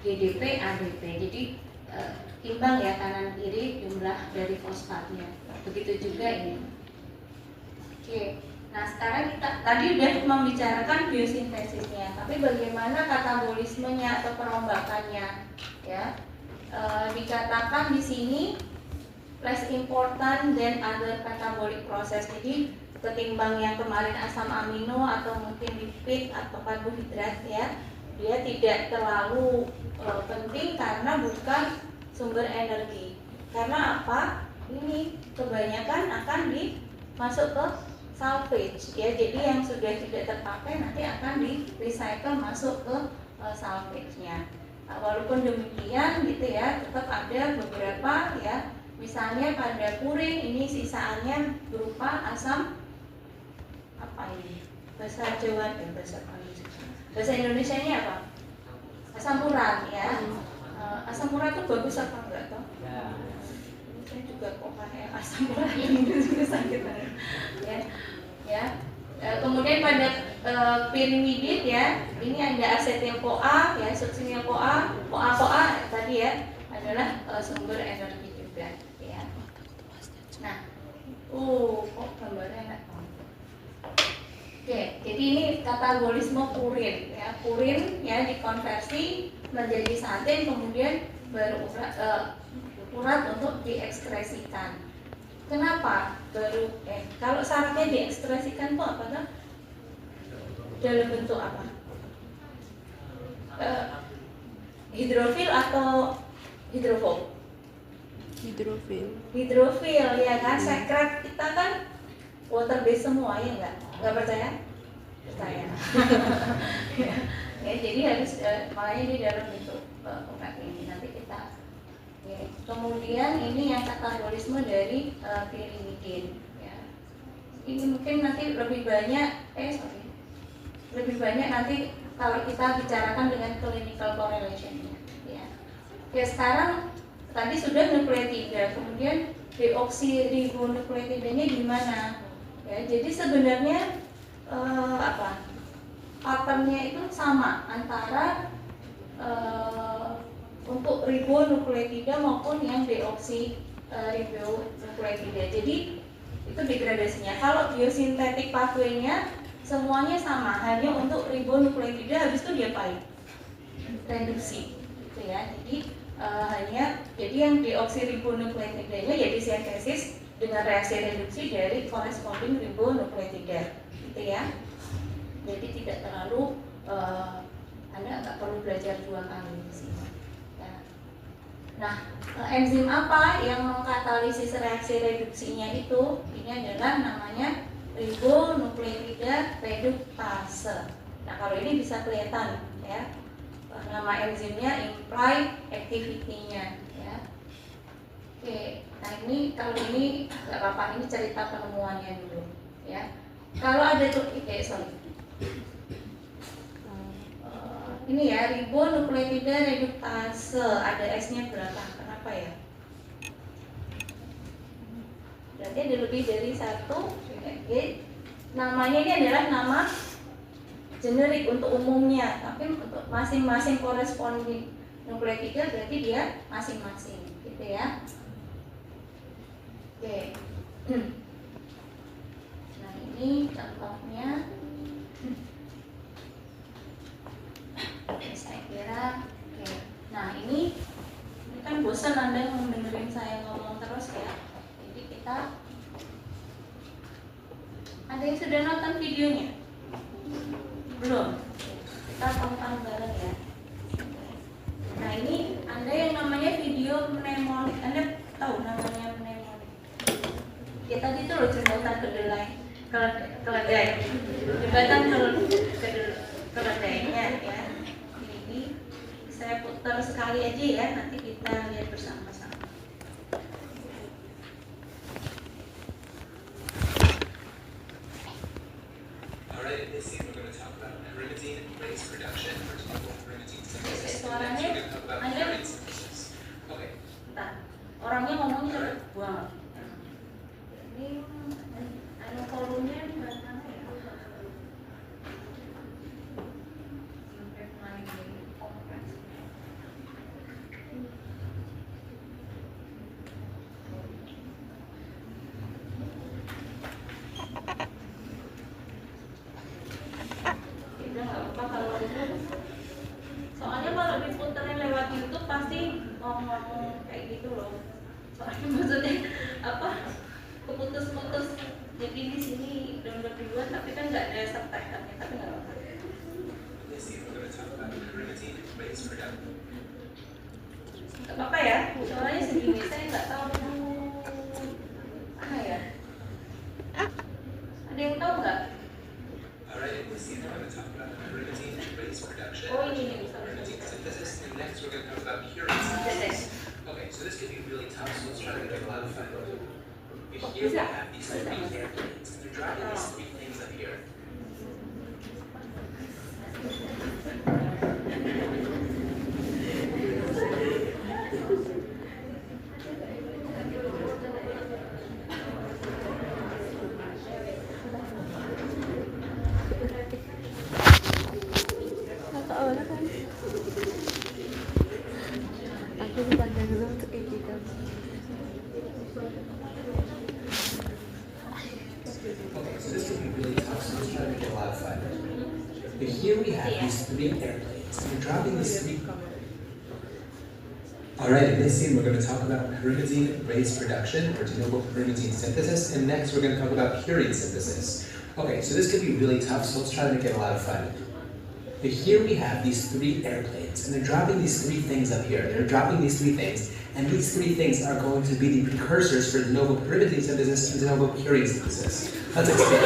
GDP ADP. Jadi imbang ya kanan kiri jumlah dari fosfatnya. Begitu juga ini. Oke. Nah, sekarang kita tadi udah membicarakan biosintesisnya, tapi bagaimana katabolismenya atau perombakannya, ya? Dikatakan di sini less important than other catabolic process. Jadi ketimbang yang kemarin asam amino atau mungkin lipid atau karbohidrat, ya, dia tidak terlalu penting karena bukan sumber energi. Karena apa? Ini kebanyakan akan masuk ke salvage, ya. Jadi yang sudah tidak terpakai nanti akan di recycle masuk ke salvage-nya. Nah, walaupun demikian gitu ya, tetap ada beberapa, ya, misalnya pada purin ini sisaannya berupa asam apa ini? Bahasa Jawa dan bahasa Indonesia ini apa? Asam urat, ya. Asam urat itu bagus apa enggak toh? Saya juga kok pakai asam urat ini juga sakit banget. Ya. Kemudian pada pirimidin, ya, ini ada asetil-CoA, ya, suksinil-CoA, CoA tadi, ya, adalah sumber energi juga, ya. Nah, kok gambarnya enak. Oke, jadi ini katabolisme purin, ya. Purin, ya, dikonversi menjadi santin, kemudian baru urat untuk diekskresikan. Kenapa baru kalau syaratnya diekspresikan tuh apa kan? Dalam bentuk apa? Hidrofil atau hidrofob? Hidrofil, ya kan? Sekret kita kan water base semua, ya enggak? Enggak percaya? Percaya. Ya, jadi harus makanya di dalam bentuk obat ini nanti kita. Ya. Kemudian ini yang katabolisme dari pirimidin, ya. Ini mungkin nanti lebih banyak nanti kalau kita bicarakan dengan clinical correlation-nya, ya. Ya, sekarang tadi sudah nukleotida, kemudian deoksiribonukleotidanya gimana? Ya, jadi sebenarnya patternnya itu sama antara untuk ribonukleotida maupun yang deoksiribonukleotida. Jadi itu degradasinya. Kalau biosintetik pathway-nya semuanya sama, hanya untuk ribonukleotida habis itu diapain? Reduksi, gitu ya. Jadi jadi yang deoksiribonukleotidanya ya disintesis dengan reaksi reduksi dari corresponding ribonukleotida, gitu ya. Jadi tidak terlalu Anda nggak perlu belajar 2 kali di sini. Nah, enzim apa yang mengkatalisis reaksi reduksinya itu? Ini adalah namanya ribonukleotida reduktase. Nah, kalau ini bisa kelihatan, ya, nama enzimnya, implied activity-nya, ya. Oke, nah ini kalau ini nggak apa-apa, ini cerita penemuannya dulu, ya. Kalau ada tuh, ini ya, ribonukleotida reduktase, ada S-nya berapa? Kenapa ya? Berarti ada lebih dari 1. Oke. Namanya ini adalah nama generik untuk umumnya, tapi untuk masing-masing corresponding nukleotida berarti dia masing-masing, gitu ya. Oke. Nah, ini contohnya. Saya kira, oke. Nah, ini kan bosan Anda mendengarin saya ngomong terus, ya. Jadi kita, ada yang sudah nonton videonya? Belum? Kita tonton bareng, ya. Nah, ini Anda yang namanya video mnemonik. Anda tahu namanya mnemonik? Ya, tadi itu loh jembatan kedelai, keledai, jembatan keledainya, ya. Saya putar sekali aja, ya, nanti kita lihat bersama-sama. Alright, this scene we're going to talk about pyrimidine and race production. We're talking about pyrimidine synthesis. Suaranya, We're going to talk about Anda, pyrimidine synthesis. Okay. bentar, orangnya ngomongnya cepet banget. Ini volumenya di mana ya? ngomong kayak gitu loh. Soalnya maksudnya apa? Keputus-putus. Jadi di sini udah duluan tapi kan nggak ada subtitlenya, tapi nggak apa-apa. This scene we're going to talk about pyrimidine race production. Nggak apa-apa ya. Soalnya segini saya nggak tahu mana ya. Ada yang tahu nggak? Alright, in this scene we're going to talk about pyrimidine race production, Oh ini nih. pyrimidine synthesis, and next we're going to talk about purine synthesis. Okay, so this could be really tough, so let's try to make it a lot of fun. Here we have these three airplanes, and they're driving these three things up here. Nakawala kan? Aku dipandang dulu untuk kayak gitu. Okay, so this could be really tough, so let's try to make it a lot of fun. But here we have these three airplanes, and they're driving these three. Alright, in this scene we're going to talk about pyrimidine race production, or de novo pyrimidine synthesis, and next we're going to talk about purine synthesis. Okay, so this could be really tough, so let's try to make it a lot of fun. But here we have these three airplanes, and they're dropping these three things up here. They're dropping these three things, and these three things are going to be the precursors for de novo pyrimidine synthesis and de novo purine synthesis. Let's explain.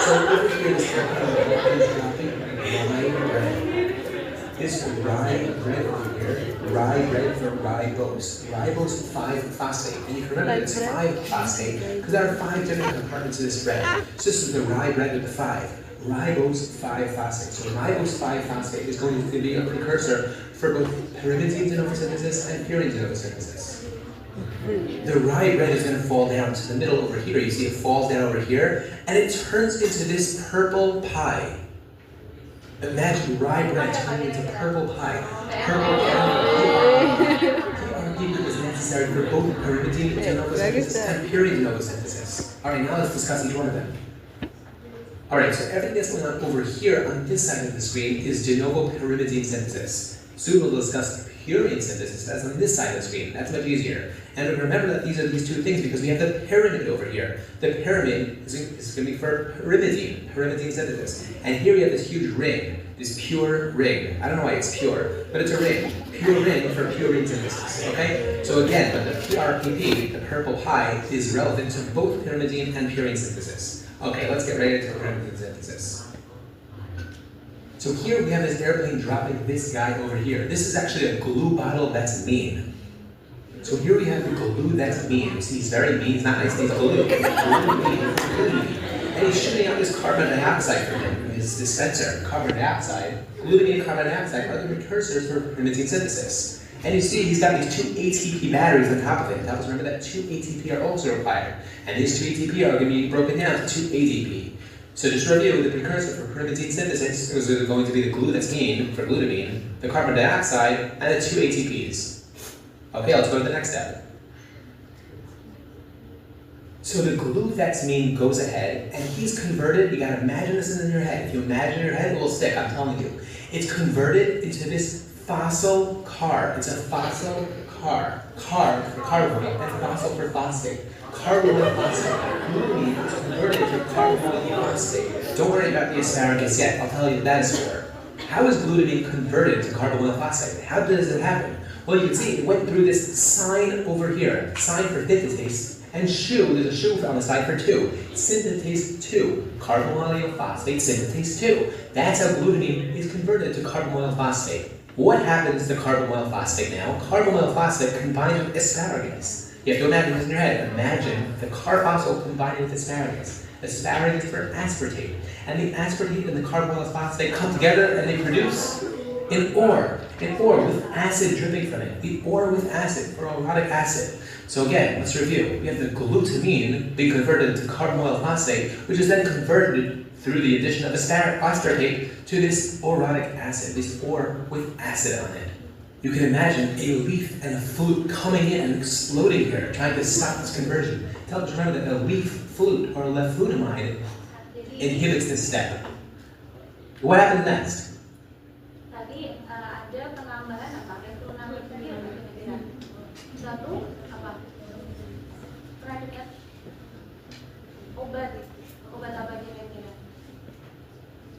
So over here, this airplane is dropping rye bread. This rye bread over here, rye bread for ribose. Ribose 5-phosphate. And you can remember it's 5-phosphate because there are 5 different compartments of this bread. So this is the rye bread with the 5. Ribose 5-phosphate. So ribose 5-phosphate is going to be a precursor for both pyrimidine de novo synthesis and purine de novo synthesis. The rye bread is going to fall down to the middle over here. You see it falls down over here, and it turns into this purple pie. Imagine rye bread turning into purple pie. Purple pie. The argument is necessary for both pyrimidine de novo synthesis and purine de novo synthesis. All right, now let's discuss each one of them. All right, so everything that's going on over here on this side of the screen is de novo pyrimidine synthesis. Soon we'll discuss purine synthesis. That's on this side of the screen. That's much easier. And remember that these are these two things because we have the pyramid over here. The pyramid is going to be for pyrimidine synthesis. And here we have this huge ring, this pure ring. I don't know why it's pure, but it's a ring. Pure ring for purine synthesis. Okay? So again, but the PRPP, the purple pie, is relevant to both pyrimidine and purine synthesis. Okay, let's get right into pyrimidine synthesis. So here we have this airplane dropping this guy over here. This is actually a glue bottle that's mean. So here we have the glue that's mean. You see, he's very mean. He's not nice. He's glue. He's mean. And he's shooting out this carbon dioxide from him, his dispenser. Carbon dioxide. Glutamine and carbon dioxide are the precursors for pyrimidine synthesis. And you see, he's got these 2 ATP batteries on top of it. Now, remember that 2 ATP are also required. And these 2 ATP are going to be broken down to 2 ADP. So just to review, the precursor for pyrimidine synthesis is going to be the glue that's mean for glutamine, the carbon dioxide, and the 2 ATPs. Okay, let's go to the next step. So the glue that's mean goes ahead, and he's converted. You gotta imagine this in your head. If you imagine your head, it will stick, I'm telling you. It's converted into this fossil car. It's a fossil car. Car for carbonyl, and fossil for phosphate. Carbonyl phosphate. Glutamine is converted to carbonyl phosphate. Don't worry about the asparagus yet. I'll tell you what that is for. How is glutamine converted to carbonyl phosphate? How does it happen? Well, you can see it went through this sign over here. Sign for synthetase. And shoe, there's a shoe on the side for 2. Synthetase 2. Carbonyl phosphate synthetase 2. That's how glutamine is converted to carbonyl phosphate. What happens to carbonyl phosphate now? Carbonyl phosphate combines with asparagus. You have to imagine this in your head. Imagine the carboxyl combining with asparagus. Asparagus for aspartate. And the aspartate and the carbonyl phosphate come together and they produce an ore. An ore with acid dripping from it. The ore with acid, for orotic acid. So again, let's review. We have the glutamine being converted to carbonyl phosphate, which is then converted through the addition of aspartate to this orotic acid, this ore with acid on it. You can imagine a leaf and a flute coming in and exploding here, trying to stop this conversion. Tell us, remember that a leaf flute or leflutamide inhibits this step. What happens next? Tadi ada penambahan apa? Leflutamide kira-kira. Satu apa? Pernah dengar? Obat apa kira-kira?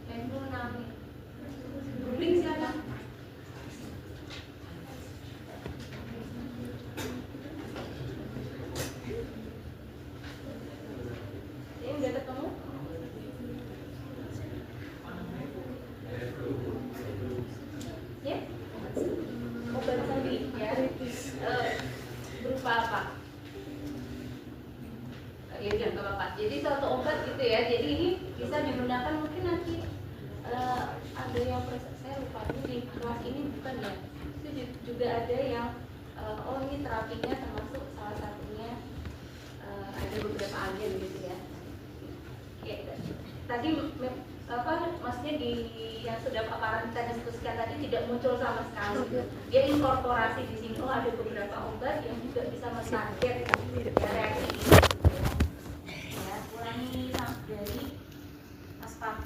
Fenfluramid. Googling siapa? Ini udah ketemu? Ya? Obat tadi ya. Berupa apa? Ya udah nggak apa-apa. Jadi suatu obat gitu ya. Jadi ini bisa digunakan mungkin nanti ada yang saya lupa ini di kelas ini bukan ya. Itu juga ada yang oh ini terapinya termasuk salah satunya ada beberapa agen gitu ya. Tadi apa maksudnya di yang sudah paparan kita diskusikan tadi tidak muncul sama sekali. Dia inkorporasi di sini. Oh ada beberapa obat yang juga bisa mentarget reaksi ini. Ya, ulangi dari aspek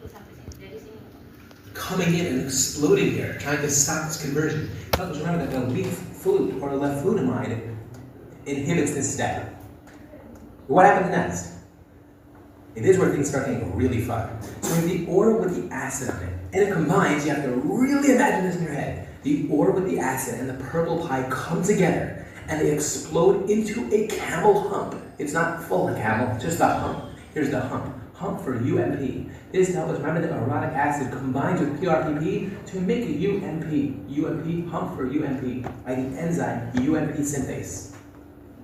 sampai sini dari sini. Coming in and exploding here, trying to stop this conversion. Help us remember that the leaf flute or leflunomide inhibits this step. What happens next? It is where things start getting really fun. So we have the ore with the acid on it. And it combines, you have to really imagine this in your head. The ore with the acid and the purple pie come together and they explode into a camel hump. It's not full of camel, just a hump. Here's the hump. Hump for UMP. This helps us remember that orotic acid combines with PRPP to make a UMP. UMP, hump for UMP, by the enzyme UMP synthase.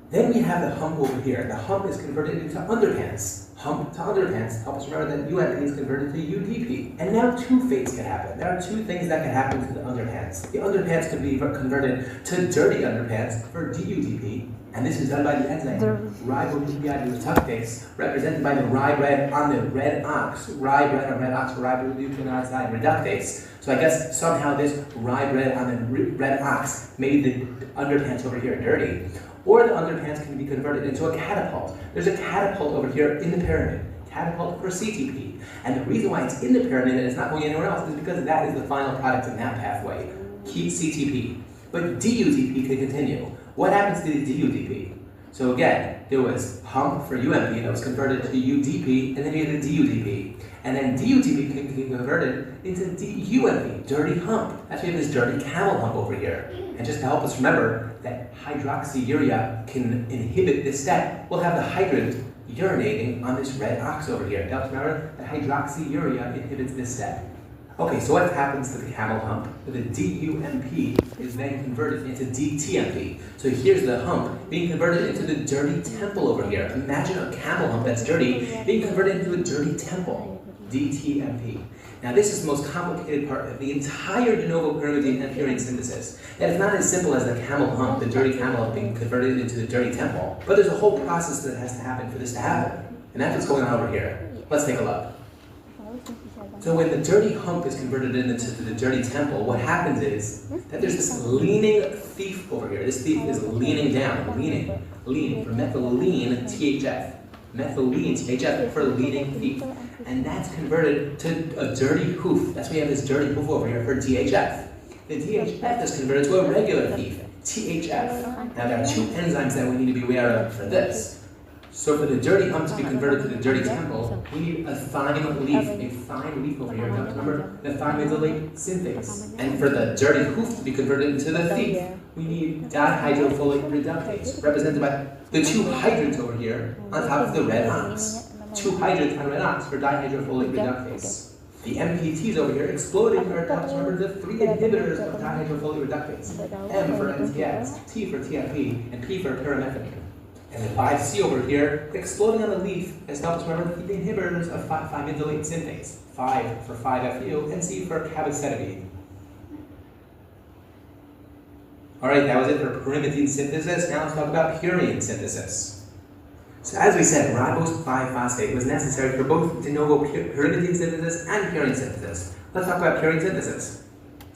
Then we have the hump over here. The hump is converted into underpants. Hump to underpants help us remember that UMP is converted to UDP. And now two fates can happen. There are two things that can happen to the underpants. The underpants can be converted to dirty underpants for DUDP. And this is done by the enzyme ribonucleotide reductase, represented by the ribred on the red ox. Ribred on red ox, ribonucleotide reductase. So I guess somehow this ribred on the red ox made the underpants over here dirty. Or the underpants can be converted into a catapult. There's a catapult over here in the pyramid. Catapult for CTP. And the reason why it's in the pyramid and it's not going anywhere else is because that is the final product in that pathway. Keep CTP. But DUDP can continue. What happens to the DUDP? So again, there was hump for UMP that was converted to UDP, and then you had the DUDP. And then DUDP can be converted into DUMP, dirty hump. That's why we have this dirty camel hump over here. And just to help us remember that hydroxyurea can inhibit this step, we'll have the hydrant urinating on this red ox over here. Now remember that hydroxyurea inhibits this step. Okay, so what happens to the camel hump? The DUMP is then converted into DTMP. So here's the hump being converted into the dirty temple over here. Imagine a camel hump that's dirty being converted into a dirty temple. DTMP. Now this is the most complicated part of the entire de novo pyrimidine and purine synthesis. And it's not as simple as the camel hump, the dirty camel hump being converted into the dirty temple. But there's a whole process that has to happen for this to happen. And that's what's going on over here. Let's take a look. So when the dirty hump is converted into the dirty temple, what happens is that there's this leaning thief over here. This thief is leaning down, lean for methylene THF. Methylene THF for leaning thief. And that's converted to a dirty hoof. That's why we have this dirty hoof over here for DHF. The DHF is converted to a regular thief, THF. Now there are two enzymes that we need to be aware of for this. So for the dirty hump to be converted to the dirty temple, we need a fine leaf over here. Remember, the thymidylate synthase. And for the dirty hoof to be converted into the thief, we need dihydrofolate reductase, represented by the two hydrants over here on top of the red ox. Two hydrants on red ox for dihydrofolate reductase. The MPTs over here exploding are helps remember the three inhibitors of dihydrofolate reductase. M for NTX, T for TFP, and P for pyrimethamine. And the 5C over here, exploding on the leaf, has helped us remember the inhibitors of thymidylate synthase. 5 for 5-FU, and C for cabazitaline. Alright, that was it for pyrimidine synthesis. Now let's talk about purine synthesis. So as we said, ribose 5-phosphate was necessary for both de novo pyrimidine synthesis and purine synthesis. Let's talk about purine synthesis.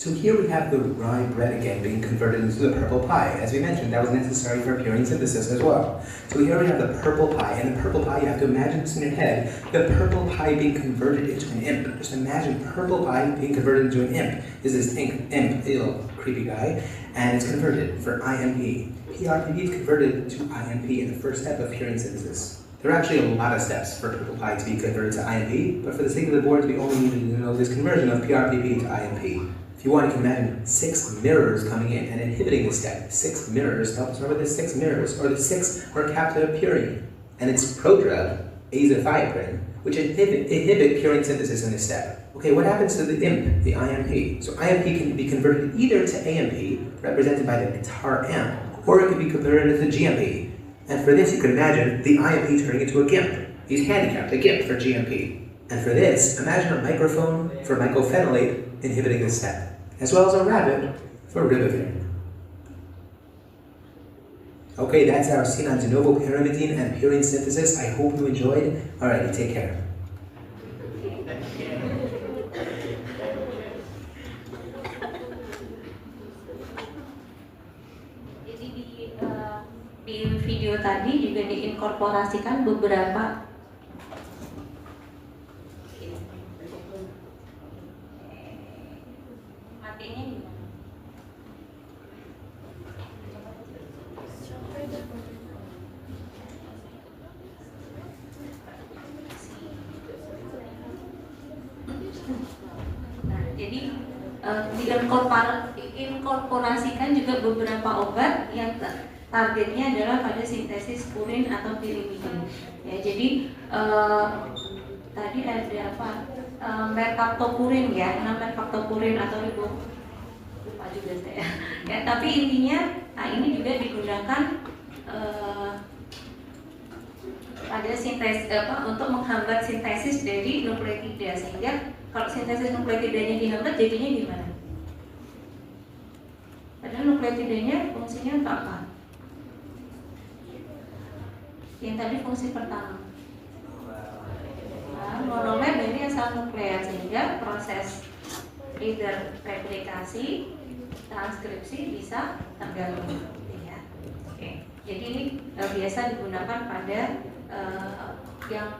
So here we have the rye bread again being converted into the purple pie. As we mentioned, that was necessary for purine synthesis as well. So here we have the purple pie, and the purple pie, you have to imagine this in your head, the purple pie being converted into an imp. Just imagine purple pie being converted into an imp. This is imp, ill, creepy guy, and it's converted for IMP. PRPP is converted to IMP in the first step of purine synthesis. There are actually a lot of steps for purple pie to be converted to IMP, but for the sake of the board, we only needed to know this conversion of PRPP to IMP. If you want, you can imagine 6 mirrors coming in and inhibiting this step. 6 mirrors, help us remember the 6 mirrors, or the 6 are captive purine, and its prodrug, azathioprine, which inhibit purine synthesis in this step. Okay, what happens to the IMP, the IMP? So IMP can be converted either to AMP, represented by the guitar amp, or it can be converted to GMP. And for this, you can imagine the IMP turning into a GIMP. He's handicapped, a GIMP for GMP. And for this, imagine a microphone for mycophenolate inhibiting this step, as well as a rabbit for ribavir. Okay, that's our scene on de novo pyrimidine and purine synthesis. I hope you enjoyed. Alright, you take care. Di video tadi juga diinkorporasikan beberapa matinya gimana? Nah, jadi diinkorporasikan juga beberapa obat yang targetnya adalah pada sintesis purin atau pirimidin. Ya, jadi tadi ada apa? Mercaptopurin ya, mercaptopurin atau lupa juga saya. Ya, tapi intinya, nah ini juga digunakan pada sintesis untuk menghambat sintesis dari nukleotida, sehingga kalau sintesis nukleotidanya dihambat jadinya gimana? Padahal nukleotidanya fungsinya untuk apa? Yang tadi fungsi pertama, monomer dari asal nukleat, sehingga proses either replikasi, transkripsi bisa terganggu. Ya. Oke. Jadi ini biasa digunakan pada yang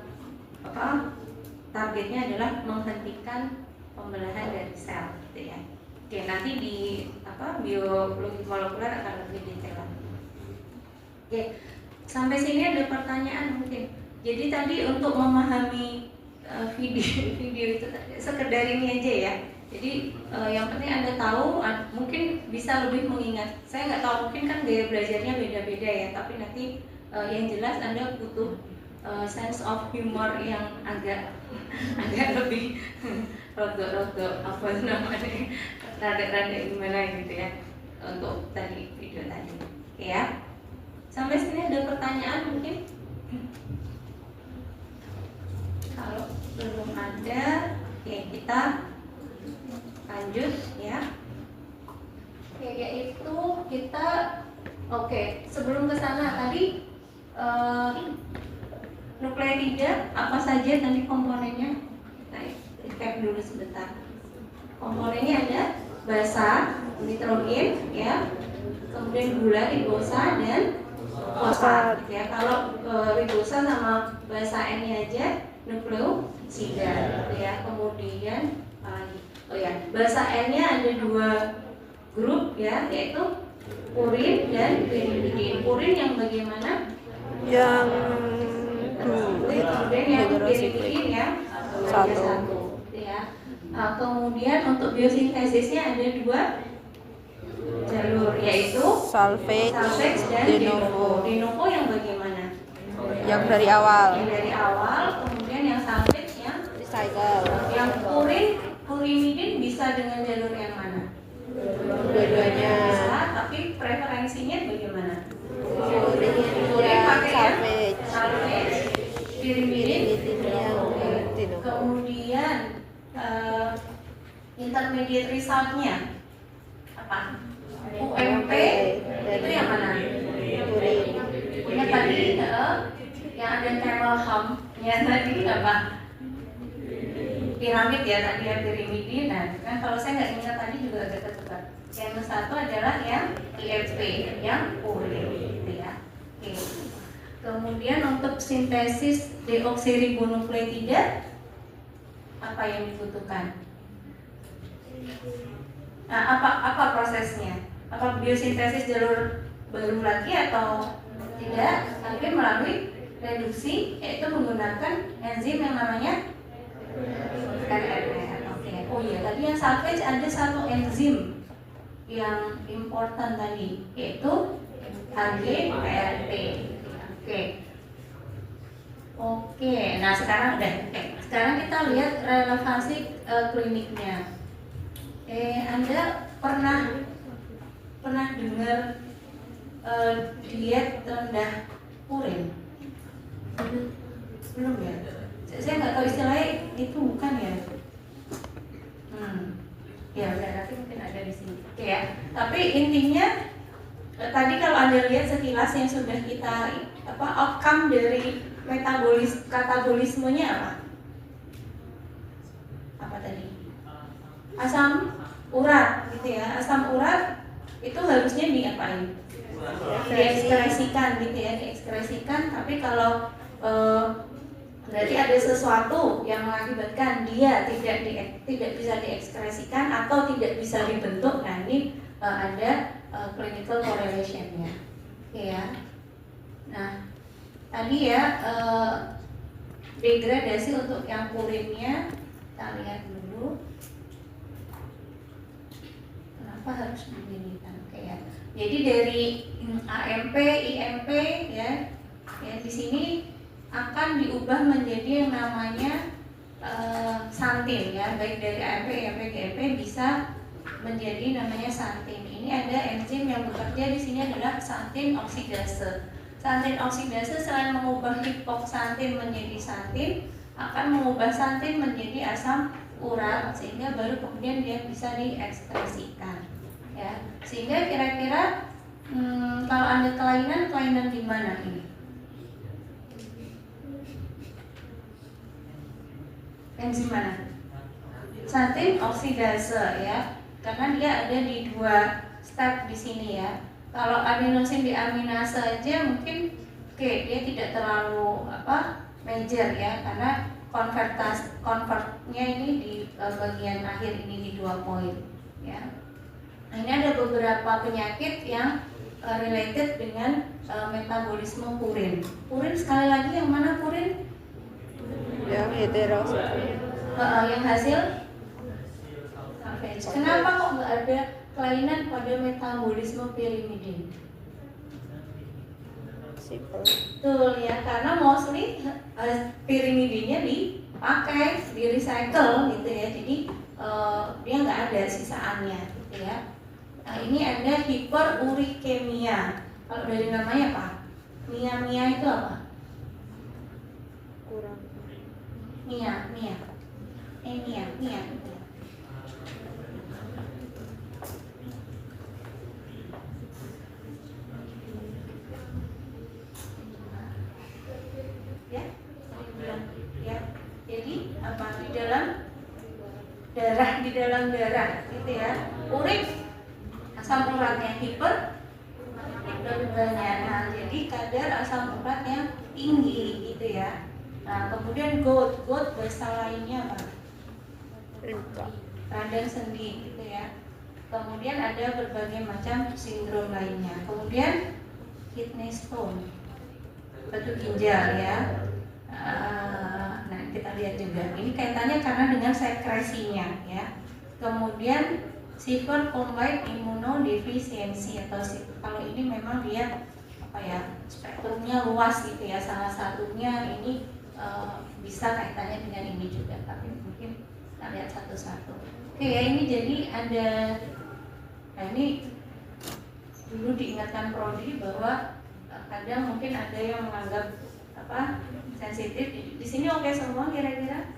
targetnya adalah menghentikan pembelahan dari sel. Gitu ya. Oke, nanti di biologi molekuler akan lebih detail. Oke. Sampai sini ada pertanyaan mungkin. Jadi tadi untuk memahami video itu sekedar ini aja ya. Jadi yang penting Anda tahu, mungkin bisa lebih mengingat. Saya nggak tahu, mungkin kan gaya belajarnya beda-beda ya. Tapi nanti yang jelas Anda butuh sense of humor yang agak lebih rodo apa namanya, rada gimana gitu ya untuk tadi video tadi. Oke ya. Sampai sini ada pertanyaan mungkin? Kalau belum ada, ya kita lanjut ya. Oke, yaitu kita sebelum ke sana tadi nukleotida apa saja tadi komponennya? Kita recap dulu sebentar. Komponennya ada basa, nitrogen ya, kemudian gula, ribosa dan fosfat ya. Kalau ribosa sama basa N-nya aja nukleosida ya. Kemudian basa N-nya ada 2 grup ya, yaitu purin dan pirimidin. Purin yang bagaimana? Yang kemudian yang pirimidin yang satu ya. Kemudian untuk biosintesisnya ada 2 jalur, yaitu salvage dan de novo. de novo yang bagaimana? Yang dari awal. Yang dari awal, kemudian yang salvage yang Recycle. yang purimidin bisa dengan jalur yang mana? Dua-duanya. Bisa, tapi preferensinya bagaimana? Purin pakai salvage. pirimidin yang de novo. Kemudian intermediate resultnya apa? UMP itu yang mana? Purin. Yang tadi yang ada camel hump ya tadi apa? Piramid ya tadi ya, pirimidin. Nah, kan kalau saya nggak ingat tadi juga agak Yang satu adalah yang IMP, yang purin, gitu ya. Oke. Kemudian untuk sintesis deoksiribonukleotida apa yang dibutuhkan? Nah, apa prosesnya? Apa biosintesis jalur baru lagi atau tidak? Tapi melalui reduksi, yaitu menggunakan enzim yang namanya RNR. Oke. Oh iya, tadi yang salvage ada satu enzim yang important tadi, yaitu HGPRT. Oke. Nah sekarang sekarang kita lihat relevansi kliniknya. Anda pernah dengar diet rendah purin? Belum ya? Saya nggak tahu istilahnya itu bukan ya. Ya udah, tapi mungkin ada di sini. Oke ya. Tapi intinya tadi kalau Anda lihat sekilas yang sudah kita outcome dari katabolismenya apa? Apa tadi? Asam urat, gitu ya. Asam urat itu harusnya diapain? Diekskresikan, gitu ya, diekskresikan. Tapi kalau berarti ada sesuatu yang mengakibatkan dia tidak bisa diekskresikan atau tidak bisa dibentuk. Nah ini ada clinical correlation-nya. Oke ya. Nah tadi ya degradasi untuk yang purinnya kita lihat dulu. Kenapa harus begini kan? Oke ya. Jadi dari AMP, IMP ya di sini akan diubah menjadi yang namanya santin ya, baik dari AMP, IMP, GMP bisa menjadi namanya santin. Ini ada enzim yang bekerja di sini adalah santin oksidase. Santin oksidase selain mengubah hipoksantin menjadi santin, akan mengubah santin menjadi asam urat sehingga baru kemudian dia bisa diekspresikan. Ya, sehingga kira-kira kalau Anda kelainan di mana ini? Enzim mana? Santin oksidase ya, karena dia ada di 2 step di sini ya. Kalau adenosin diaminase aja mungkin dia tidak terlalu major ya, karena convertnya ini di bagian akhir ini di 2 poin ya. Nah, ini ada beberapa penyakit yang related dengan metabolisme purin. Purin sekali lagi yang mana purin? Yang heterosit. Yang hasil salvage. Kenapa kok nggak ada kelainan pada metabolisme pirimidin? Simple. Betul ya, karena mostly pirimidinnya dipakai, di recycle gitu ya. Jadi dia nggak ada sisaannya gitu ya. Nah ini ada hiperurikemia. Kalau dari namanya apa? Mia itu apa? Kurang. Mia. Ya. Jadi apa di dalam darah gitu ya. Urik asam uratnya hiper banyak. Nah, jadi kadar asam uratnya tinggi gitu ya. Nah, kemudian gout bahasa lainnya apa? Radang sendi gitu ya. Kemudian ada berbagai macam sindrom lainnya. Kemudian kidney stone, batu ginjal ya. Nah, kita lihat juga. Ini kaitannya karena dengan sekresinya ya. Kemudian severe combined immunodeficiency atau kalau ini memang dia spektrumnya luas gitu ya. Salah satunya ini bisa kaitannya dengan ini juga, tapi mungkin kita lihat satu-satu. Oke ya, ini jadi ada, nah ini dulu diingatkan Prodi bahwa kadang mungkin ada yang menganggap sensitif. Di sini oke semua kira-kira?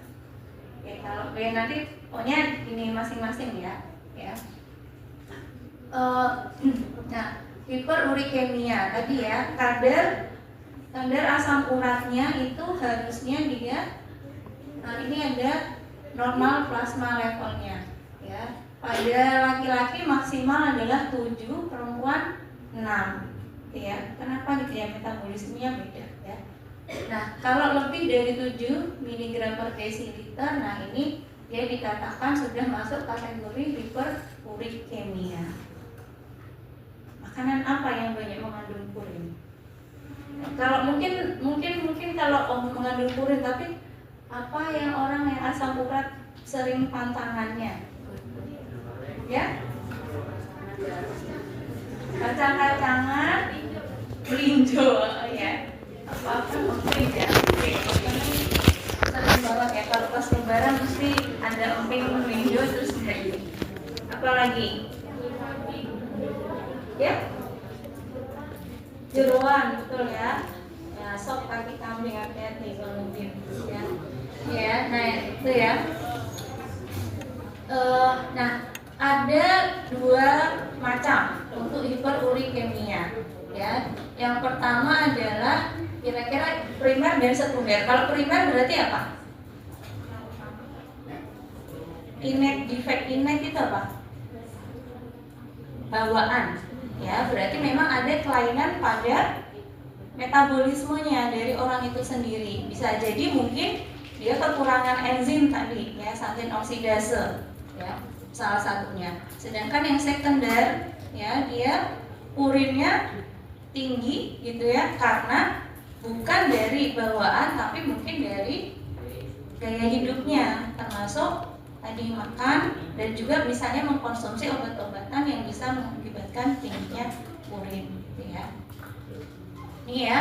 Ya kalau nanti pokoknya ini masing-masing ya. Nah, hiperurikemia tadi ya, kadar asam uratnya itu harusnya dia ini ada normal plasma levelnya ya. pada laki-laki maksimal adalah 7, perempuan 6, ya. Kenapa gitu ya, metabolismenya beda ya. Nah, kalau lebih dari 7 mg per desiliter, nah ini dia dikatakan sudah masuk kategori hiperurikemia. Makanan apa yang banyak mengandung purin? Kalau mungkin kalau mengandung purin, tapi apa yang orang yang asam urat sering pantangannya? Ya, kacang-kacangan, melinjo, ya. Apa emping ya? Sering banget ya kalau pas lebaran mesti ada emping melinjo terus kayak. Apa lagi? Ya, jeroan, betul ya. Ya, sop kaki kambing, hati-hati kalau mungkin ya. Ya, nah itu ya. Nah, ada 2 macam untuk hiperurikemia ya. Yang pertama adalah kira-kira primer dan sekunder. Kalau primer berarti apa? Defect inek itu apa? Bawaan ya, berarti memang ada kelainan pada metabolismenya dari orang itu sendiri. Bisa jadi mungkin dia kekurangan enzim tadi ya, santin oksidase ya, salah satunya. Sedangkan yang sekunder ya, dia urinnya tinggi gitu ya, karena bukan dari bawaan tapi mungkin dari gaya hidupnya, termasuk tadi makan dan juga misalnya mengkonsumsi obat-obatan yang bisa mengakibatkan tingginya urin ya. Ini ya.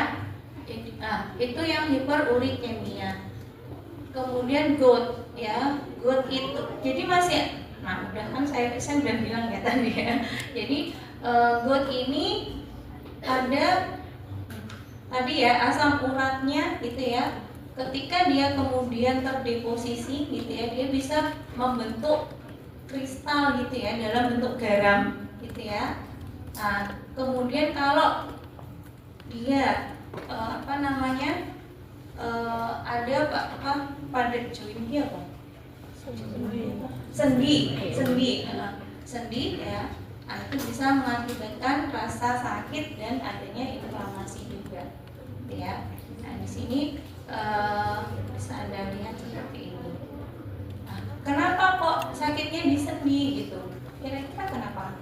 Nah, itu yang hiperurikemia. Kemudian GOUT ya. GOUT itu jadi masih, nah udah kan saya udah bilang ya tadi ya. Jadi GOUT ini ada tadi ya, asam uratnya gitu ya. Ketika dia kemudian terdeposisi gitu ya, dia bisa membentuk kristal gitu ya dalam bentuk garam gitu ya. Nah, kemudian kalau dia ada padat join apa? Sendi ya. Nah, itu bisa mengakibatkan rasa sakit dan adanya inflamasi juga ya. Nah, di sini bisa Anda lihat seperti ini. Nah, kenapa kok sakitnya di sendi gitu? Kira-kira kenapa?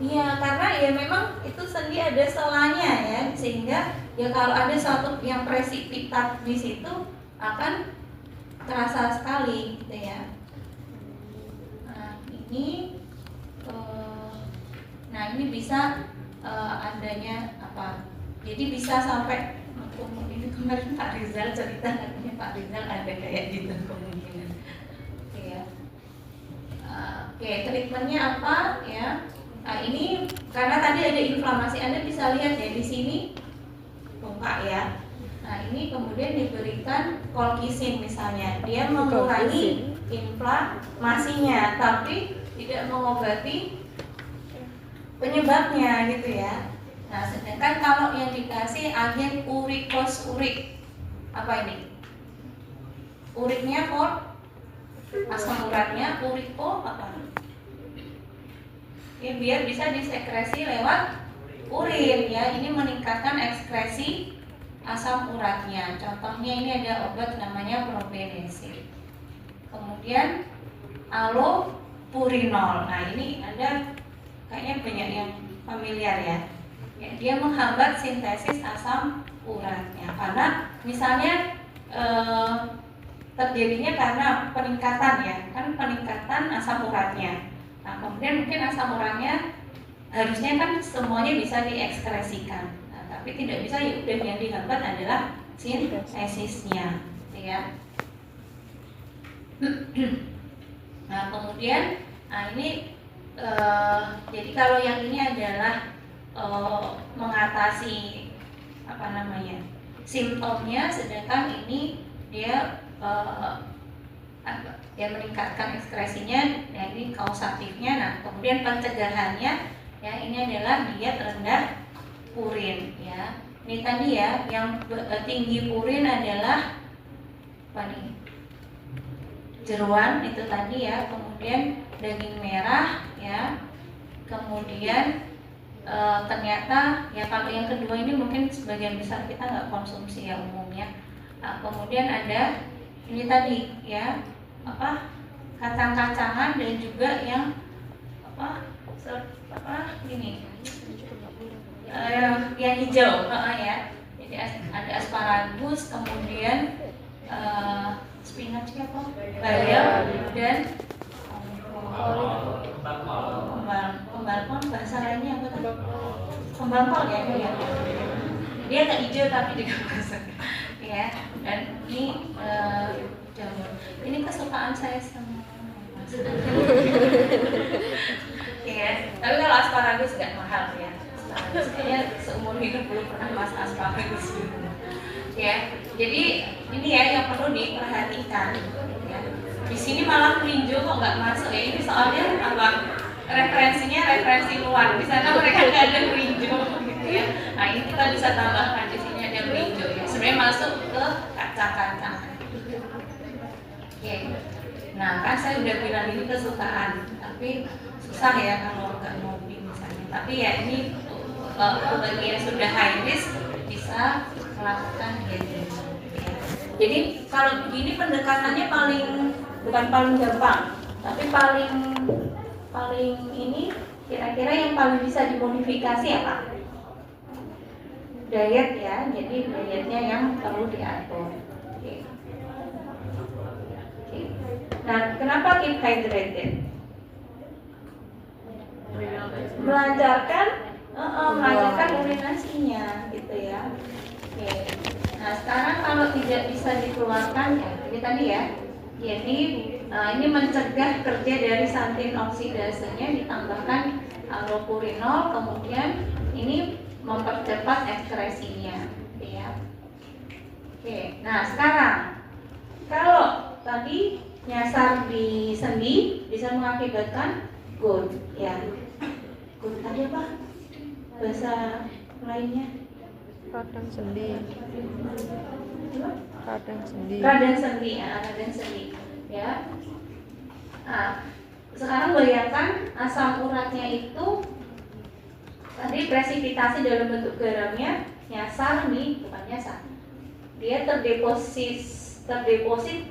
Iya, karena ya memang itu sendi ada selanya ya, sehingga ya kalau ada suatu yang presipitat di situ akan terasa sekali gitu ya. Nah ini bisa adanya apa? Jadi bisa sampai ini kemarin Pak Rizal cerita, katanya Pak Rizal ada kayak gitu kemungkinan. Ya. Oke, treatmentnya apa ya? Nah, ini karena tadi ada inflamasi, Anda bisa lihat ya di sini bengkak ya. Nah, ini kemudian diberikan colchicine misalnya, dia mengurangi inflamasinya, tapi tidak mengobati penyebabnya gitu ya. Nah, sedangkan kalau yang dikasih agen urikosurik, apa ini? Uriknya for asam uratnya, uriko apa? Ya, biar bisa disekresi lewat urin ya. Ini meningkatkan ekskresi asam uratnya. Contohnya ini ada obat namanya probenecid. Kemudian allopurinol. Nah, ini Anda kayaknya banyak yang familiar ya. Dia menghambat sintesis asam uratnya karena misalnya terjadinya karena peningkatan ya, kan peningkatan asam uratnya. Nah, kemudian mungkin asam uratnya harusnya kan semuanya bisa diekskresikan, nah, tapi tidak bisa, ya udah yang dihambat adalah sintesisnya ya. Nah, kemudian ini jadi kalau yang ini adalah mengatasi simptomnya, sedangkan ini dia meningkatkan ekskresinya. Nah, ini kausatifnya. Nah, kemudian pencegahannya ya, ini adalah diet rendah purin ya. Ini tadi ya, yang tinggi purin adalah apa nih? jeruan itu tadi ya, kemudian daging merah ya, kemudian ternyata ya kalau yang kedua ini mungkin sebagian besar kita nggak konsumsi ya umumnya. Kemudian ada ini tadi ya kacang-kacangan dan juga yang ini yang hijau ya. Jadi ada asparagus, kemudian spinach apa? Bayam dan kembang bahasa lainnya apa tuh? Kembang kol ya, dia agak hijau tapi juga masak ya. Dan ini jamur. Ini kesukaan saya semua. Ya, tapi kalau asparagus nggak mahal ya. Asparagus kayaknya seumur hidup belum pernah masak asparagus. Ya, jadi ini ya yang perlu diperhatikan. Ya. Di sini malah melinjo kok nggak masuk ya. Ini soalnya apa? Referensi luar. Di sana mereka nggak ada melinjo gitu ya. Nah ini kita bisa tambahkan di sini ada melinjo ya. Sebenarnya masuk ke kacang-kacang. Oke. Nah kan saya udah bilang ini kesukaan, tapi susah ya kalau nggak ngopi misalnya. Tapi ya ini bagi yang sudah high risk bisa melakukan diet. Jadi kalau begini pendekatannya bukan paling gampang, tapi paling ini kira-kira yang paling bisa dimodifikasi apa? Diet ya, jadi dietnya yang perlu diatur. Oke. Nah, kenapa keep hydrated? Melancarkan urinasinya, gitu ya. Oke. Nah, sekarang kalau tidak bisa dikeluarkan ya, ini tadi ya. Jadi ini mencegah kerja dari santin oksidasenya, ditambahkan allopurinol, kemudian ini mempercepat ekskresinya, ya. Oke, nah sekarang kalau tadi nyasar di sendi bisa mengakibatkan GORD, ya. GORD tadi apa? Bahasa lainnya? Radang sendi. Radang sendi, ya. Nah, sekarang bayangkan asam uratnya itu tadi presipitasi dalam bentuk garamnya nyasar nih, bukan nyasar. Dia terdeposit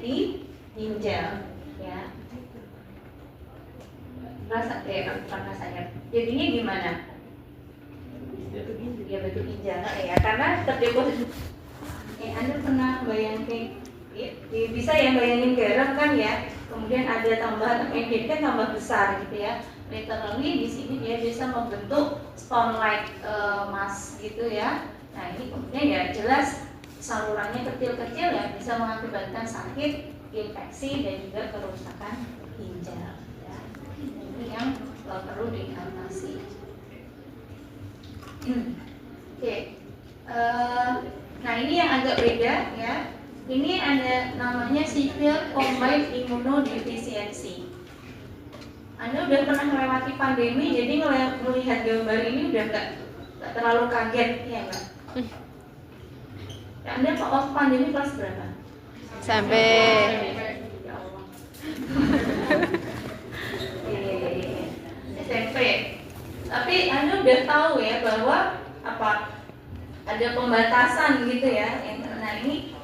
di ginjal, ya. Bukan rasanya. Jadinya gimana? Ya bentuk ginjal ya, karena terdeposit. Anda pernah bayangin, bisa ya bayangin garam kan ya, kemudian ada tambahan jadi kan tambah besar gitu ya. Literally di sini dia bisa membentuk stone-like mass gitu ya. Nah ini kemudian ya jelas salurannya kecil-kecil ya, bisa mengakibatkan sakit, infeksi dan juga kerusakan ginjal. Ya. Ini yang perlu diatasi. Oke. Nah ini yang agak beda ya. Ini ada namanya severe combined immunodeficiency. Anda udah pernah melewati pandemi, jadi melihat gambar ini udah nggak terlalu kaget ya nggak? Anda waktu pandemi kelas berapa? Sampai Ya Allah. SMP. Tapi Anda udah tahu ya bahwa ada pembatasan gitu ya.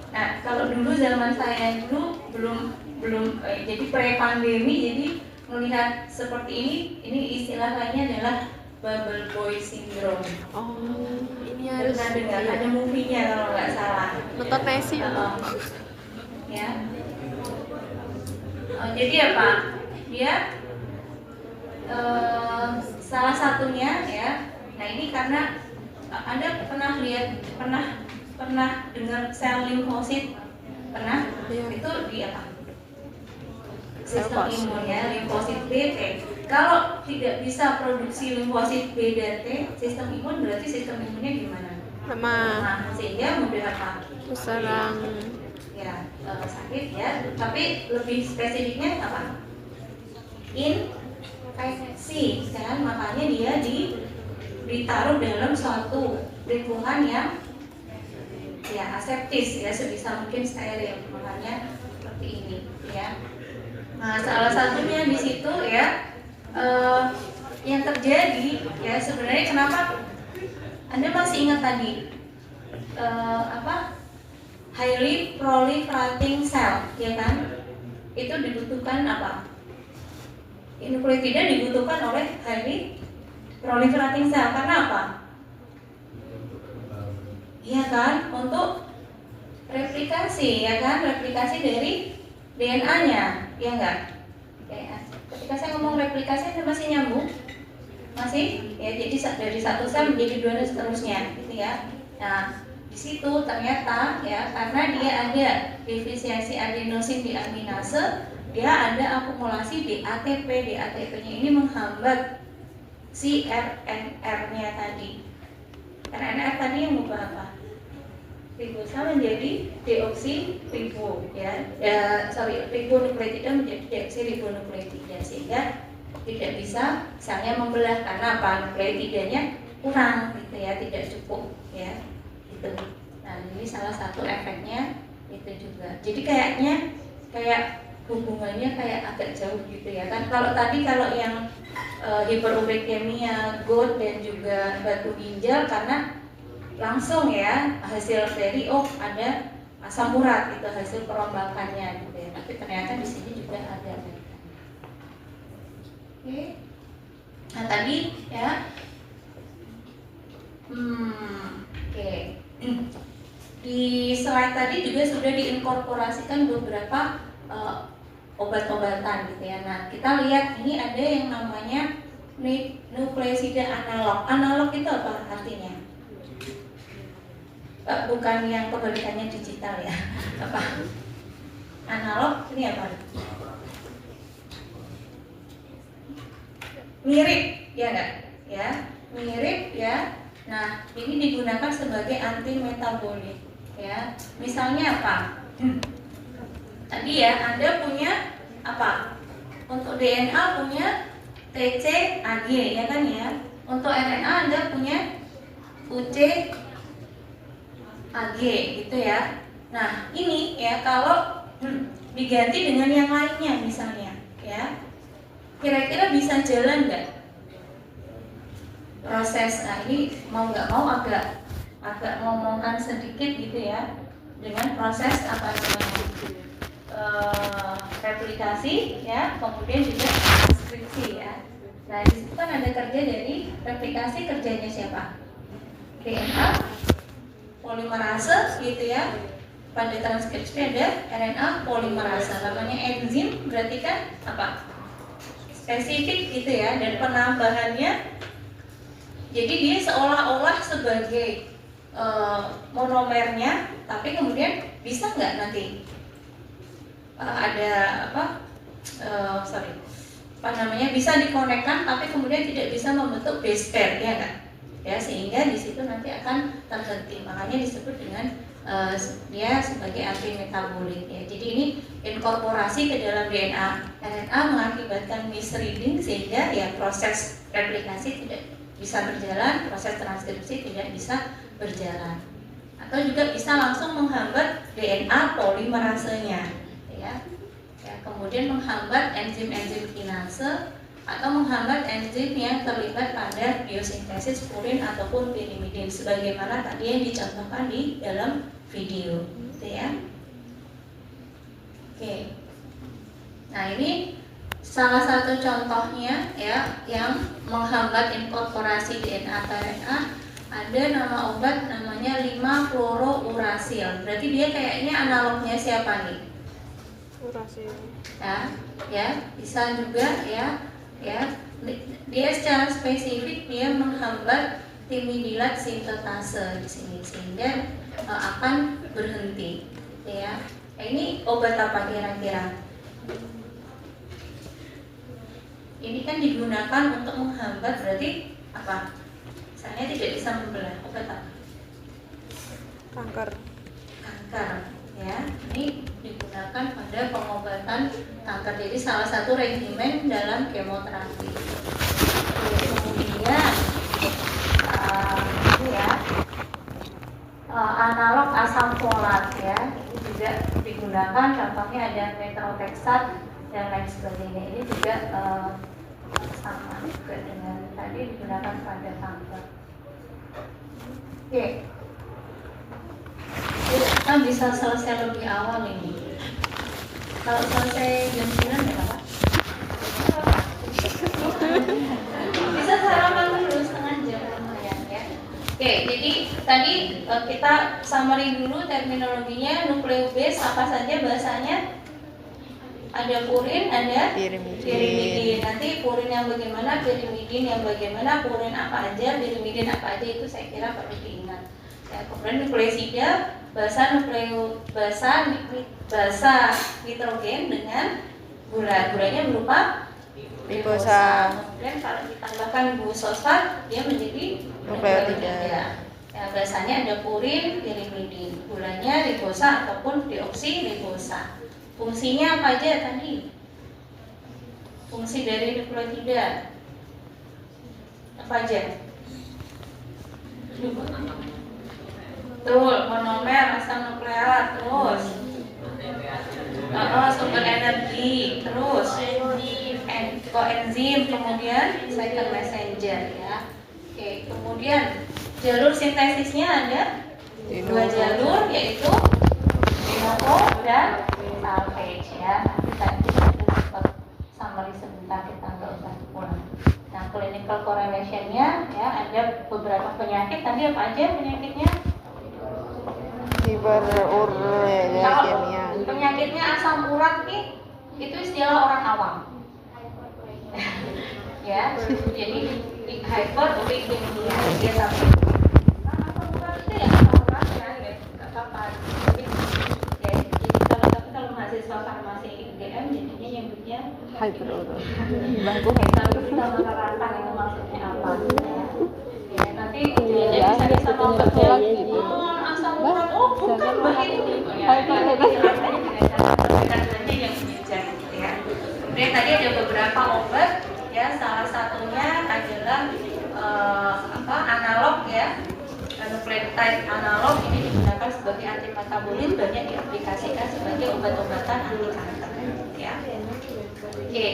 Nah kalau dulu zaman saya dulu belum jadi pre-pandemi, jadi melihat seperti ini istilah lainnya adalah bubble boy syndrome. oh ini harus dengar ada movie-nya kalau nggak salah. nonton Messi Ya. Jadi apa? Dia salah satunya ya. Nah ini karena Anda pernah dengar sel limfosit? Pernah? Iya. Itu di apa? Sistem imun ya, limfosit B, T. Kalau tidak bisa produksi limfosit B dan T, sistem imun berarti sistem imunnya gimana? lemah, Nah, sehingga mudah apa? serang Ya, sakit ya. Tapi lebih spesifiknya apa? Infeksi, kan? Makanya dia ditaruh dalam suatu lingkungan yang ya aseptis ya, sebisa mungkin steril, makanya seperti ini ya. Nah, salah satunya di situ ya yang terjadi ya sebenarnya kenapa Anda masih ingat tadi highly proliferating cell, ya kan? Itu dibutuhkan apa? Nukleotida dibutuhkan oleh highly proliferating cell karena apa? Iya kan? Untuk replikasi, ya kan? Replikasi dari DNA-nya, ya enggak? Ya. Ketika saya ngomong replikasi, Anda masih nyambung? Masih? Ya, jadi dari satu sel menjadi dua dan seterusnya, gitu ya. Nah, di situ ternyata ya karena dia ada defisiensi adenosin di aminase, dia ada akumulasi di ATP. Di ATP-nya ini menghambat si RNR-nya tadi. RNR tadi yang mengubah apa? Ribosa menjadi deoksiribo ya. Ribonukleotida menjadi deoksiribonukleotida sehingga tidak bisa selnya membelah karena apa? Nukleotidanya kurang gitu ya, tidak cukup ya. Gitu. Nah, ini salah satu efeknya itu juga. Jadi kayak hubungannya kayak agak jauh gitu ya kan. Kalau yang hiperurikemia, GOUT dan juga batu ginjal karena langsung ya hasil dari ada asam urat itu hasil perombakannya gitu ya. Tapi ternyata di sini juga ada. Oke. Nah, tadi ya oke. Di slide tadi juga sudah diinkorporasikan beberapa obat-obatan gitu ya. Nah, kita lihat ini ada yang namanya nukleosida analog. Analog itu apa artinya? Bukan yang kebalikannya digital ya. Apa? Analog ini apa? Mirip, ya enggak? Ya, mirip ya. Nah, ini digunakan sebagai anti metabolik ya. Misalnya apa? Tadi ya, Anda punya apa? Untuk DNA punya TCAG ya kan ya. Untuk RNA Anda punya UCAG gitu ya. Nah, ini ya kalau diganti dengan yang lainnya misalnya ya. Kira-kira bisa jalan nggak? Proses, nah ini mau nggak mau agak ngomongkan sedikit gitu ya dengan proses apa namanya replikasi ya, kemudian juga transkripsi ya. Nah di situ kan ada kerja dari replikasi, kerjanya siapa? DNA polimerase gitu ya. Pada transkripsi ada RNA polimerase, namanya enzim, berarti kan apa? Spesifik gitu ya, dan penambahannya jadi dia seolah-olah sebagai monomernya, tapi kemudian bisa nggak nanti ada bisa dikonekkan, tapi kemudian tidak bisa membentuk base pair ya kan? Ya sehingga di situ nanti akan terhenti, makanya disebut dengan dia sebagai anti metabolik ya. Jadi ini inkorporasi ke dalam DNA RNA mengakibatkan misreading sehingga ya proses replikasi tidak bisa berjalan, proses transkripsi tidak bisa berjalan, atau juga bisa langsung menghambat DNA polimerasenya, ya. Kemudian menghambat enzim-enzim kinase atau menghambat enzim yang terlibat pada biosintesis purin ataupun pirimidin, sebagaimana tadi yang dicontohkan di dalam video, gitu ya. Oke. Nah ini salah satu contohnya ya yang menghambat inkorporasi DNA RNA, ada nama obat namanya 5-fluorourasil. Berarti dia kayaknya analognya siapa nih? Urasil. Ya, bisa juga ya. Dia secara spesifik dia menghambat timidilat sintetase di sini sehingga akan berhenti. Ya. Ini obat apa kira-kira? Ini kan digunakan untuk menghambat, berarti apa? Misalnya tidak bisa membelah, obat apa? Kanker. Ya. Ini digunakan pada pengobatan kanker. Jadi salah satu regimen dalam kemoterapi. Kemudian analog asam folat ya, itu juga digunakan. Contohnya ada methotrexate dan lain sebagainya. Ini juga sama juga dengan tadi digunakan pada kanker. Oke, kita bisa selesai lebih awal ini. Kalau selesai jam 9 ya apa? Bisa sarapan dulu setengah jam lumayan ya. Oke, jadi tadi kita summary dulu terminologinya. Nukleobase apa saja bahasanya? Ada purin, ada pirimidin. Nanti purin yang bagaimana, pirimidin yang bagaimana, purin apa aja, pirimidin apa aja itu saya kira perlu diingat. Ya, kemudian nukleosida, basa nitrogen dengan gula. Gulanya berupa Ribosa. Kemudian kalau ditambahkan glukosa dia menjadi Nukleotida. Ya, basanya ada purin, pirimidin. Gulanya ribosa ataupun deoksiribosa. Fungsinya apa aja tadi? Fungsi dari nukleotida apa aja? Betul, monomer, asam nukleat, terus sumber energi, terus koenzim, kemudian cycle messenger ya. Oke, kemudian jalur sintesisnya ada dua jalur, yaitu de novo dan salvage ya. Nanti tadi kita sempat summary sebentar, kita nggak usah ulang. Nah, clinical correlation-nya ya, ada beberapa penyakit. Tadi apa aja penyakitnya? Hiperurea kimia. Penyakitnya asam urat nih, itu istilah orang awam. Ya, jadi hyperuricemia dia tapi asam urat itu ya asam urat ya, nggak apa-apa. Ya, jadi kalau mahasiswa farmasi UGM jadinya nyebutnya Hyperurea. Tapi kita menerangkan itu maksudnya apa. Ya, nanti ujiannya bisa sama obatnya. Asam urat, bukan mbak itu. Kemudian tadi ada beberapa obat ya, salah satunya adalah analog ya, nucleotide analog. Ini digunakan sebagai antimetabolit, banyak diaplikasikan sebagai obat-obatan anti kanker ya. Oke,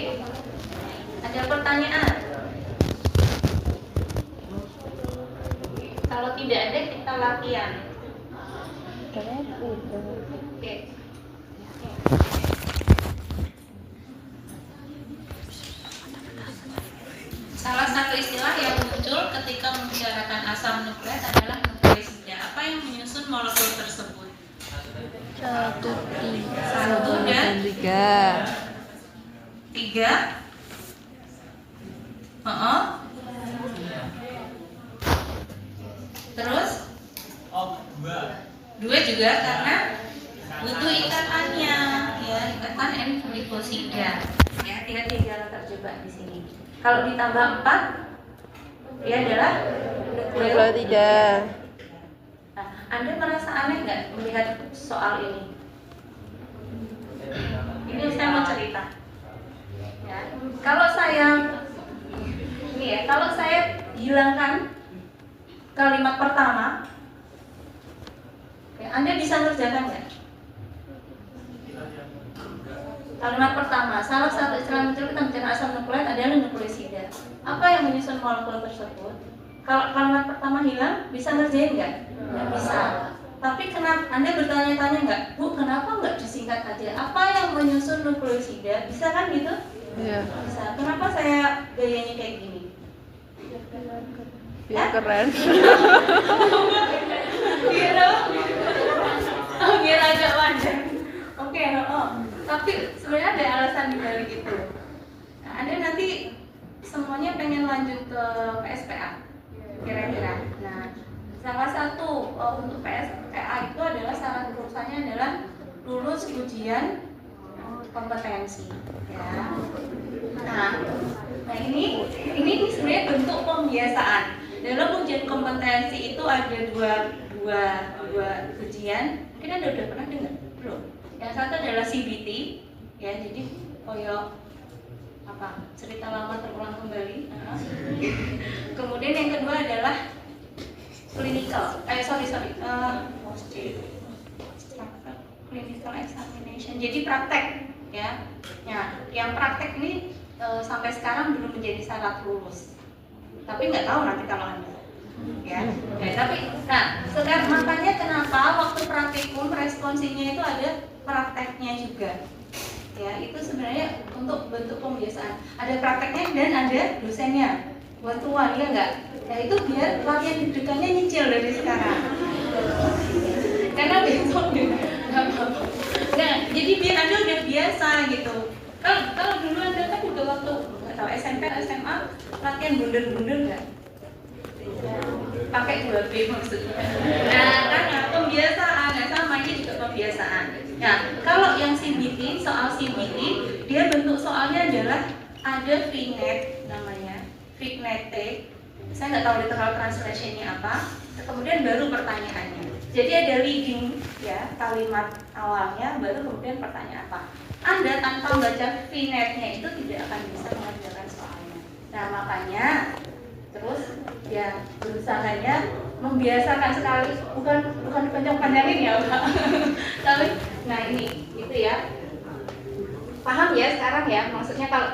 ada pertanyaan? Kalau tidak ada kita latihan. Oke. Salah satu istilah yang muncul ketika membicarakan asam nukleat adalah nukleosida. Apa yang menyusun molekul tersebut? 1, 1 dan 3. 3. Terus? 2 juga karena butuh ikatannya ya, ikatan N glikosida. Ya, hati-hati jangan terjebak di sini. Kalau ditambah 4 dia adalah Nukleotida. Nah, Anda merasa aneh nggak melihat soal ini? Ini saya mau cerita. Ya, kalau saya hilangkan kalimat pertama, ya, Anda bisa ngerjakan nggak? Kalimat pertama, salah satu istilah muncul kita bicara asam nukleat adalah nukleosida. Apa yang menyusun molekul tersebut? Kalau kalimat pertama hilang, bisa ngerjain nggak? Nggak bisa. Tapi kenapa? Anda bertanya-tanya nggak, Bu, kenapa nggak disingkat aja? Apa yang menyusun nukleosida? Bisa kan gitu? Iya. Bisa. Kenapa saya gayanya kayak gini? Biar keren. Biar agak wajar. Oke, tapi sebenarnya ada alasan di balik itu. Nah, Anda nanti semuanya pengen lanjut ke PSPA, kira-kira. Nah, salah satu untuk PSPA itu adalah syarat lulusannya adalah lulus ujian kompetensi. Ya. Nah ini sebenarnya bentuk pembiasaan. Dalam ujian kompetensi itu ada dua ujian. Mungkin Anda udah pernah dengar? Belum. Yang satu adalah CBT, ya, jadi cerita lama terulang kembali. Kemudian yang kedua adalah clinical examination. Jadi praktek, ya. Nah, yang praktek ini sampai sekarang belum menjadi syarat lulus. Tapi nggak tahu nanti kalau Anda. Ya. Tapi sekarang makanya kenapa waktu praktikum responsinya itu ada prakteknya juga. Ya, itu sebenarnya untuk bentuk pembiasaan. Ada prakteknya dan ada dosennya. One-to-one, ya enggak? Nah, itu biar latihan deg-degannya nyicil dari sekarang. Karena besok nah, jadi biar Anda udah biasa gitu. Kalau dulu Anda kan juga waktu atau SMP, SMA latihan bundar-bundar enggak? Pakai 2B maksudnya. Nah, karena pembiasaan, sama ini juga pembiasaan. Nah, kalau yang CBT, soal CBT, dia bentuk soalnya adalah ada vignet namanya, vignette. Saya nggak tahu literal translation-nya apa. Kemudian baru pertanyaannya. Jadi ada leading ya, kalimat awalnya, baru kemudian pertanyaan apa. Anda tanpa membaca vignette-nya itu tidak akan bisa mengerjakan soalnya. Nah, makanya terus ya berusahanya membiasakan sekali, bukan panjang-panjangin ya Pak. Tapi nah ini gitu ya, paham ya sekarang ya, maksudnya kalau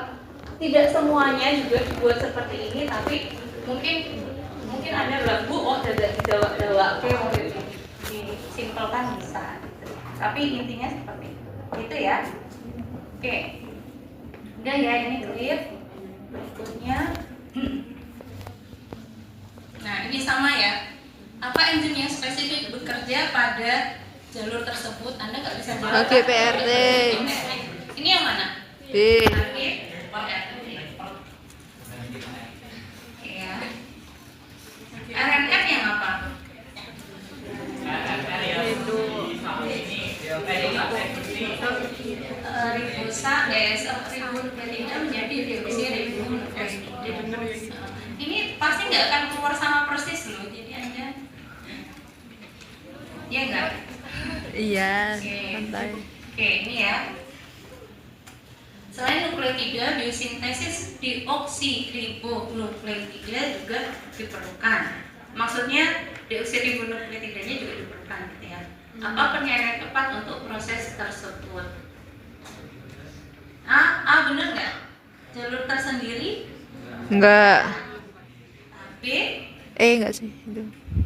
tidak semuanya juga dibuat seperti ini, tapi mungkin ada lagu dawa kayak mungkin disimpelkan bisa gitu. Tapi intinya seperti itu ya. Oke, udah ya, ini clear. Berikutnya nah, ini sama ya. Apa enzim yang spesifik bekerja pada jalur tersebut? Anda nggak bisa jawab. Oke, PRT. Ini yang mana? B. Oke, ya. RNF yang apa? Ribosa, ribonukleotida menjadi ribonukleotida. Ini pasti nggak akan keluar sama persis loh, jadi Anda ya enggak? Iya, Oke. santai. Oke, ini ya. Selain nukleotida, biosintesis deoksiribonukleotida juga diperlukan. Maksudnya deoksiribonukleotidanya juga diperlukan gitu ya. Apa penilaian tepat untuk proses tersebut? A benar nggak? Jalur tersendiri? Enggak. B, Enggak sih itu.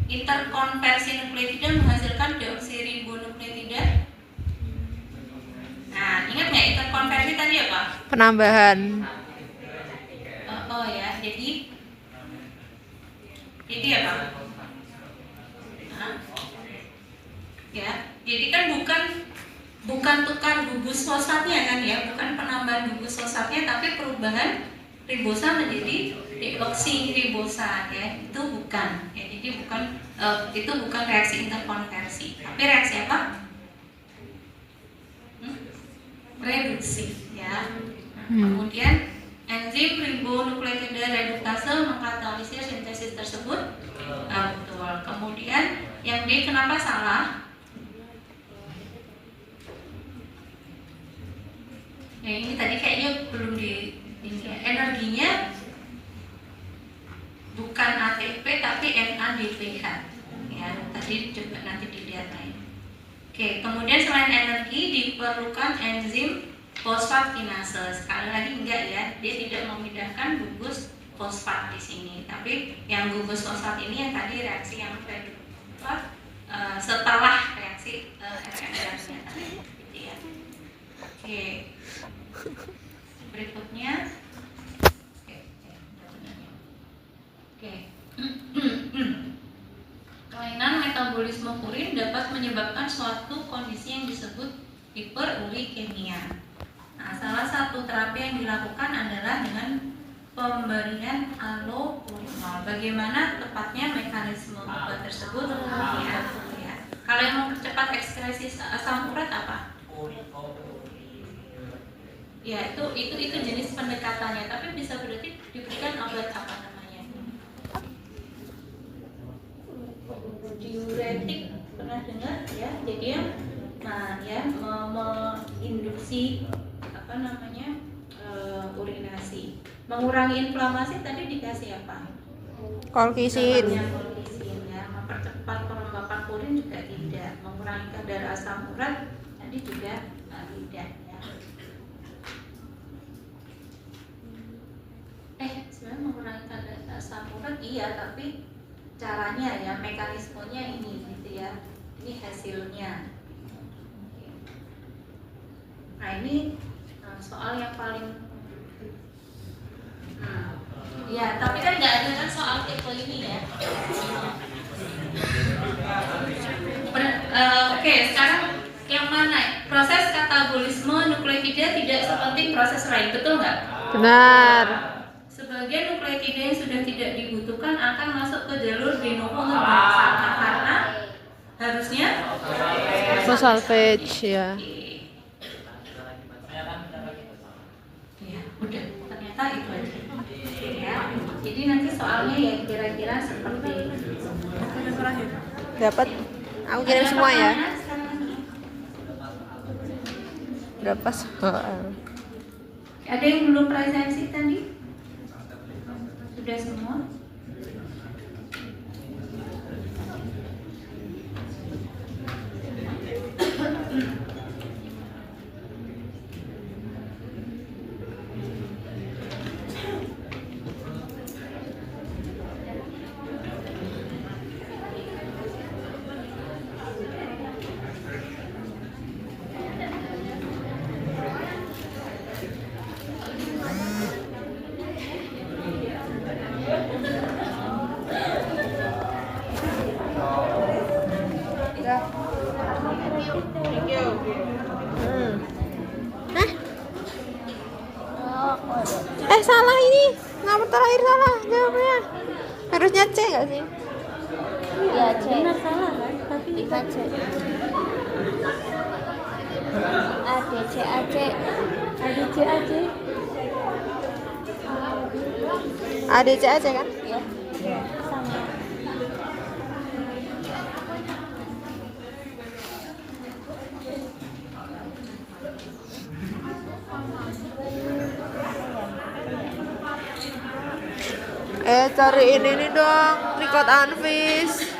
interkonversi nukleotida menghasilkan deoksiribonukleotida. Nah, ingat nggak interkonversi tadi apa? Penambahan. Oh ya, jadi apa? Hah? Ya, jadi kan bukan tukar gugus fosfatnya kan ya, bukan penambahan gugus fosfatnya, tapi perubahan ribosa menjadi deoksiribosa ya, itu bukan ya, jadi itu bukan reaksi interkonversi, tapi reaksi apa? Reduksi ya. Kemudian enzim ribonukleotida reduktase mengkatalisis sintesis tersebut. Betul. Kemudian yang D kenapa salah? Ya, ini tadi kayaknya belum di ini ya. Energinya bukan ATP tapi NADPH ya, tadi coba nanti dilihat lain. Oke, kemudian selain energi diperlukan enzim fosfat kinase. Sekali lagi enggak ya, dia tidak memindahkan gugus fosfat di sini, tapi yang gugus fosfat ini yang tadi reaksi yang setelah reaksi RNF-nya tadi gitu ya. Oke. Berikutnya oke. Kelainan metabolisme purin dapat menyebabkan suatu kondisi yang disebut hiperurikemia. Nah, salah satu terapi yang dilakukan adalah dengan pemberian allopurinol. Bagaimana tepatnya mekanisme obat tersebut? Ya. Kalau yang mempercepat ekskresi asam urat apa? Ya, itu jenis pendekatannya, tapi bisa berarti diberikan obat apa namanya? Diuretik, pernah dengar ya? Jadi menginduksi urinasi, mengurangi inflamasi. Tadi dikasih apa? Kolkisin. Kolkisin ya, mempercepat pelembapan purin juga tidak, mengurangi kadar asam urat tadi juga tidak ya. sempurna iya, tapi caranya ya, mekanismenya ini gitu ya. Ini hasilnya. Nah ini soal yang paling ya, tapi kan nggak ada kan soal tipe ini ya. Oke, sekarang yang mana? Proses katabolisme nukleotida tidak sepenting proses lain, betul nggak? Benar. Sebagian nukleotida yang sudah tidak dibutuhkan akan masuk ke jalur de novo sama karena harusnya Phosphatase ya. Ya, udah. Ternyata itu aja. Ya. Jadi nanti soalnya ya kira-kira seperti Dapat. Aku kirim semua ya. pertanyaan sekarang ini? Berapa soal? Ada yang belum presensi tadi? Sudah semua? Salah ini. Nomor terakhir salah jawabnya. Harusnya C nggak sih? Iya, C. Benar salah kan? Tapi Tiga C. A D C A C. ada C aja. ADC aja kan? Ya. Sama. Cariin ini dong, record Anvis.